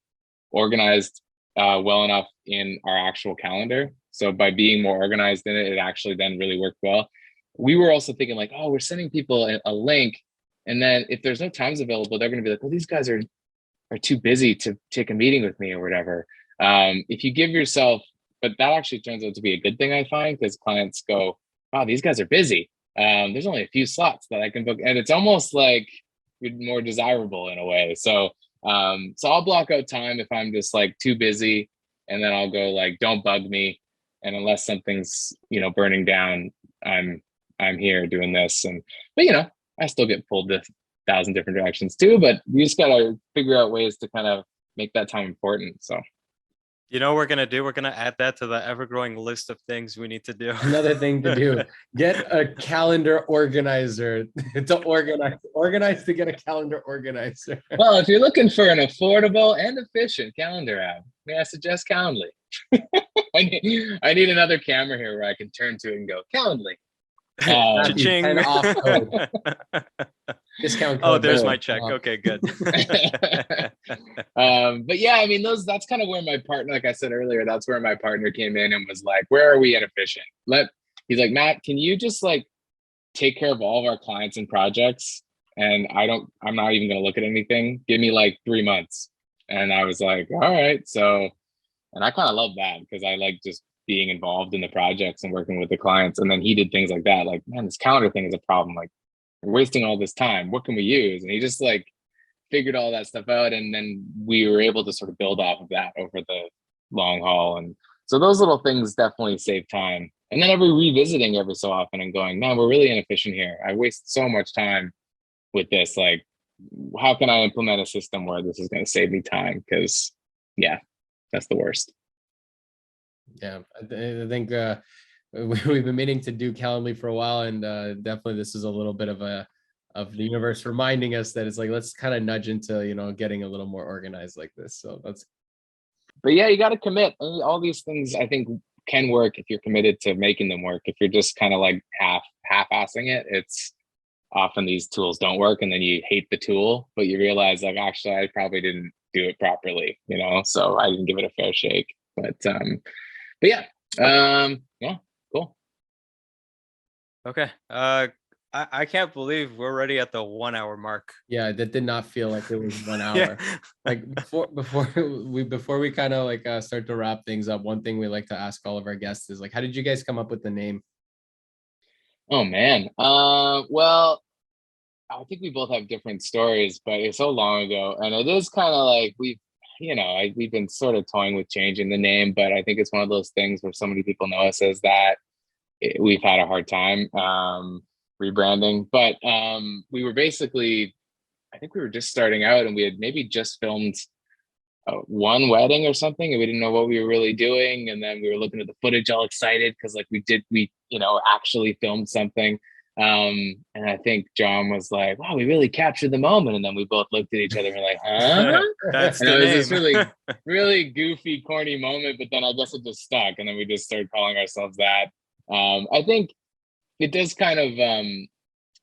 organized well enough in our actual calendar. So by being more organized in it, it actually then really worked well. We were also thinking like, oh, we're sending people a link. And then if there's no times available, they're going to be like, well, these guys are too busy to take a meeting with me or whatever. If you give yourself, but that actually turns out to be a good thing, I find, because clients go, wow, these guys are busy. there's only a few slots that I can book, and it's almost like more desirable in a way. So so I'll block out time if I'm just like too busy, and then I'll go like, don't bug me, and unless something's, you know, burning down, I'm here doing this. And but, you know, I still get pulled to 1,000 different directions too, but you just gotta figure out ways to kind of make that time important. So you know what we're gonna do? We're gonna add that to the ever-growing list of things we need to do. Another thing to do: get a calendar organizer to organize to get a calendar organizer. Well, if you're looking for an affordable and efficient calendar app, may I suggest Calendly? I need another camera here where I can turn to it and go Calendly. Cha-ching. Off code. Discount code. Oh, there's my check. Okay, good. But yeah, I mean, that's kind of where my partner, like I said earlier, that's where my partner came in and was like, where are we inefficient? He's like, Matt, can you just like take care of all of our clients and projects? And I'm not even going to look at anything. Give me like 3 months. And I was like, all right. So, and I kind of love that because I like just being involved in the projects and working with the clients. And then he did things like that. Like, man, this calendar thing is a problem. Like, we're wasting all this time. What can we use? And he just like figured all that stuff out. And then we were able to sort of build off of that over the long haul. And so those little things definitely save time. And then revisiting every so often and going, man, we're really inefficient here. I waste so much time with this. Like, how can I implement a system where this is going to save me time? Because yeah, that's the worst. Yeah, I think we've been meaning to do Calendly for a while, and definitely this is a little bit of the universe reminding us that it's like, let's kind of nudge into, you know, getting a little more organized like this. So that's. But yeah, you got to commit. All these things I think can work if you're committed to making them work. If you're just kind of like half-assing it, it's often these tools don't work, and then you hate the tool, but you realize like, actually, I probably didn't do it properly, you know, so I didn't give it a fair shake. But yeah, yeah, cool. Okay. I can't believe we're already at the 1 hour mark. Yeah, that did not feel like it was 1 hour. Yeah. Like before we kind of like start to wrap things up, one thing we like to ask all of our guests is like, how did you guys come up with the name? Oh man, well, I think we both have different stories, but it's so long ago, and it is kind of like we've been sort of toying with changing the name, but I think it's one of those things where so many people know us as that we've had a hard time rebranding. But we were basically, I think we were just starting out, and we had maybe just filmed one wedding or something, and we didn't know what we were really doing. And then we were looking at the footage all excited because like we actually filmed something. And I think John was like, wow, we really captured the moment. And then we both looked at each other and we're like, huh? That's and the it was name. this really, really goofy, corny moment, but then I guess it just stuck. And then we just started calling ourselves that. I think it does kind of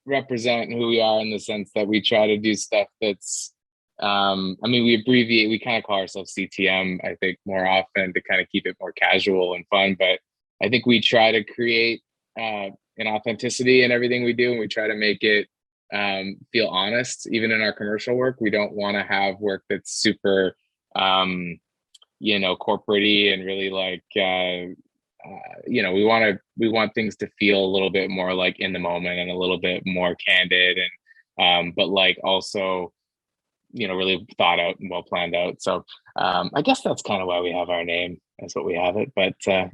represent who we are in the sense that we try to do stuff that's, we kind of call ourselves CTM, I think, more often to kind of keep it more casual and fun. But I think we try to create an authenticity in everything we do, and we try to make it feel honest. Even in our commercial work, we don't want to have work that's super corporate-y and really like we want things to feel a little bit more like in the moment and a little bit more candid, and but like also really thought out and well planned out. So I guess that's kind of why we have our name. That's what we have it. But yeah.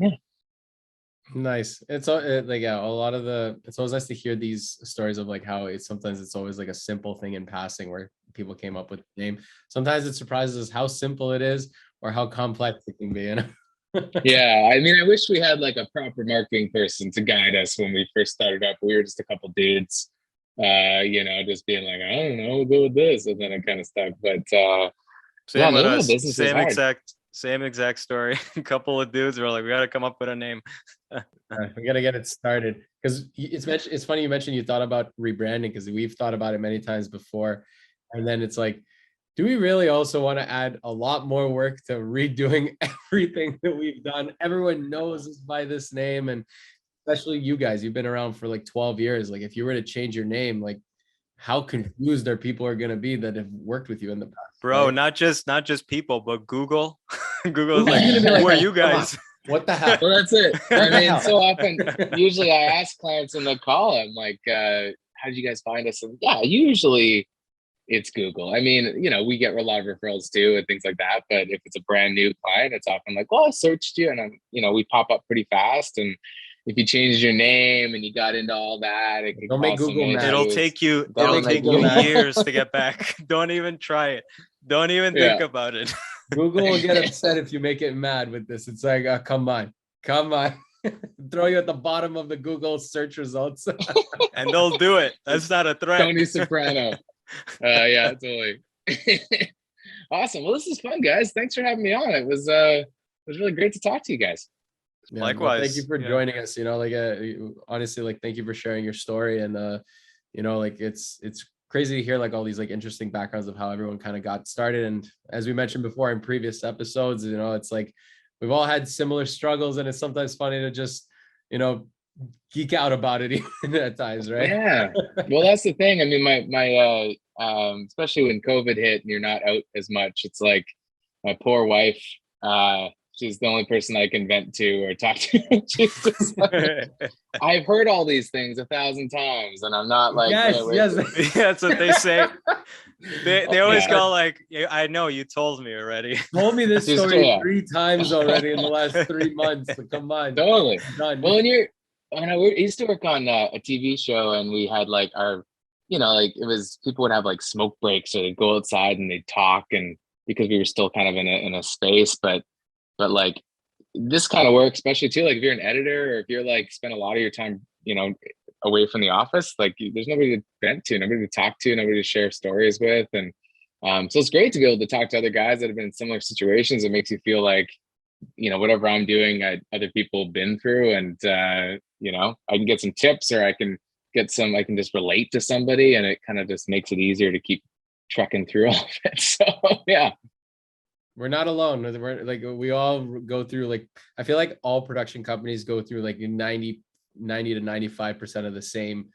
Nice. It's always nice to hear these stories of like how sometimes it's always like a simple thing in passing where people came up with the name. Sometimes it surprises us how simple it is or how complex it can be. Yeah, I mean, I wish we had like a proper marketing person to guide us when we first started up. We were just a couple dudes, just being like, I don't know, we'll go with this, and then it kind of stuck. But same exact story. A couple of dudes were like, we got to come up with a name. We got to get it started, because it's funny you mentioned you thought about rebranding, because we've thought about it many times before, and then it's like, do we really also want to add a lot more work to redoing everything that we've done? Everyone knows us by this name, and especially you guys, you've been around for like 12 years. Like if you were to change your name, like how confused are people going to be that have worked with you in the past? Bro, right? not just people, but Google. Google's like, who are you guys? What the hell? Well, that's it. I mean, so often, usually I ask clients in the call, I'm like, how did you guys find us? And yeah, usually it's Google. I mean, we get a lot of referrals too and things like that. But if it's a brand new client, it's often like, well, I searched you, and we pop up pretty fast. And if you changed your name and you got into all that, it could make Google mad. It'll take you years to get back. Don't even try it. Don't even think about it. Google will get upset if you make it mad with this. It's like, come on. Throw you at the bottom of the Google search results. And they'll do it. That's not a threat. Tony Soprano. Yeah, totally. Awesome. Well, this is fun, guys. Thanks for having me on. It was really great to talk to you guys. Yeah, likewise. Thank you for joining us. Honestly, thank you for sharing your story. And it's crazy to hear all these interesting backgrounds of how everyone kind of got started. And as we mentioned before in previous episodes, it's like we've all had similar struggles, and it's sometimes funny to just geek out about it even at times, right? Yeah. Well, that's the thing. I mean, my especially when COVID hit and you're not out as much, it's like my poor wife, she's the only person I can vent to or talk to. She's just like, I've heard all these things 1,000 times, and I'm not like, yes. That's what they say. They always go like, I know you told me already. Told me this story 3 times already in the last 3 months. So come on. Totally. Well, when I used to work on a TV show, and we had our, it was, people would have smoke breaks, or they'd go outside and they'd talk, and because we were still kind of in a space, but this kind of work, especially too, if you're an editor, or if you're spend a lot of your time, away from the office, there's nobody to vent to, nobody to talk to, nobody to share stories with. And so it's great to be able to talk to other guys that have been in similar situations. It makes you feel like, whatever I'm doing, other people have been through, and I can get some tips, or I can just relate to somebody, and it kind of just makes it easier to keep trucking through all of it. So yeah. We're not alone. We all go through, I feel like all production companies go through 90 to 95% of the same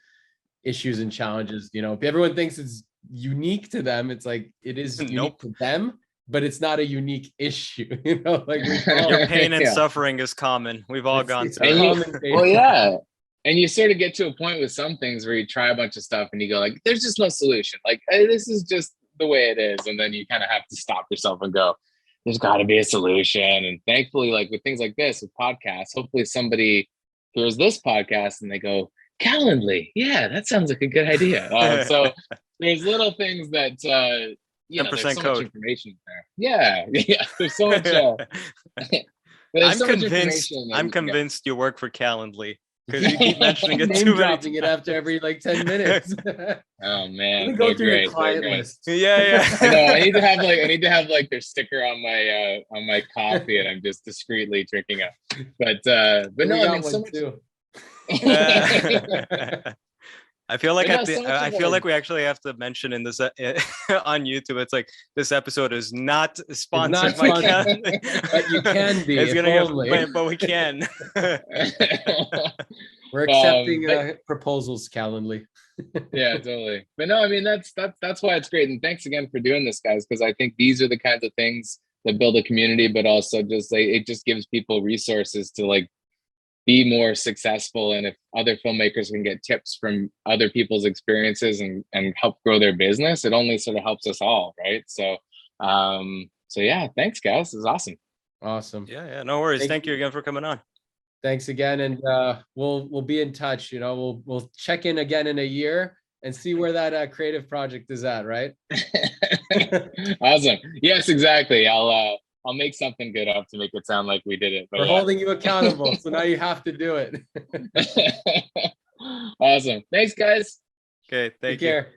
issues and challenges. If everyone thinks it's unique to them, it's it is unique to them, but it's not a unique issue. Your pain and suffering is common. We've all gone through it. Well, yeah. And you sort of get to a point with some things where you try a bunch of stuff and you go there's just no solution. Hey, this is just the way it is. And then you kind of have to stop yourself and go, there's got to be a solution. And thankfully, with things like this, with podcasts, hopefully somebody hears this podcast and they go, Calendly, yeah, that sounds like a good idea. So there's little things that, there's so much information there. Yeah, there's so much. I'm convinced you work for Calendly, because you keep mentioning it too dropping it after every 10 minutes. Oh man, go through your client list. Yeah. I need to have their sticker on my coffee, and I'm just discreetly drinking it. But no, I mean, so much too. I feel like I feel like we actually have to mention in this on YouTube. It's this episode is not sponsored by Calendly. But you can be. It's gonna but we can. We're accepting proposals, Calendly. Yeah, totally. But no, I mean that's why it's great. And thanks again for doing this, guys, because I think these are the kinds of things that build a community, but also just it just gives people resources to be more successful. And if other filmmakers can get tips from other people's experiences and help grow their business, it only sort of helps us all, right? So yeah, thanks guys. This is awesome. Yeah, no worries. Thank you again for coming on. Thanks again, and we'll be in touch. We'll check in again in a year and see where that creative project is at, right? Awesome. Yes, exactly. I'll make something good up to make it sound like we did it. But we're holding you accountable, so now you have to do it. Awesome. Thanks, guys. Okay, Take care.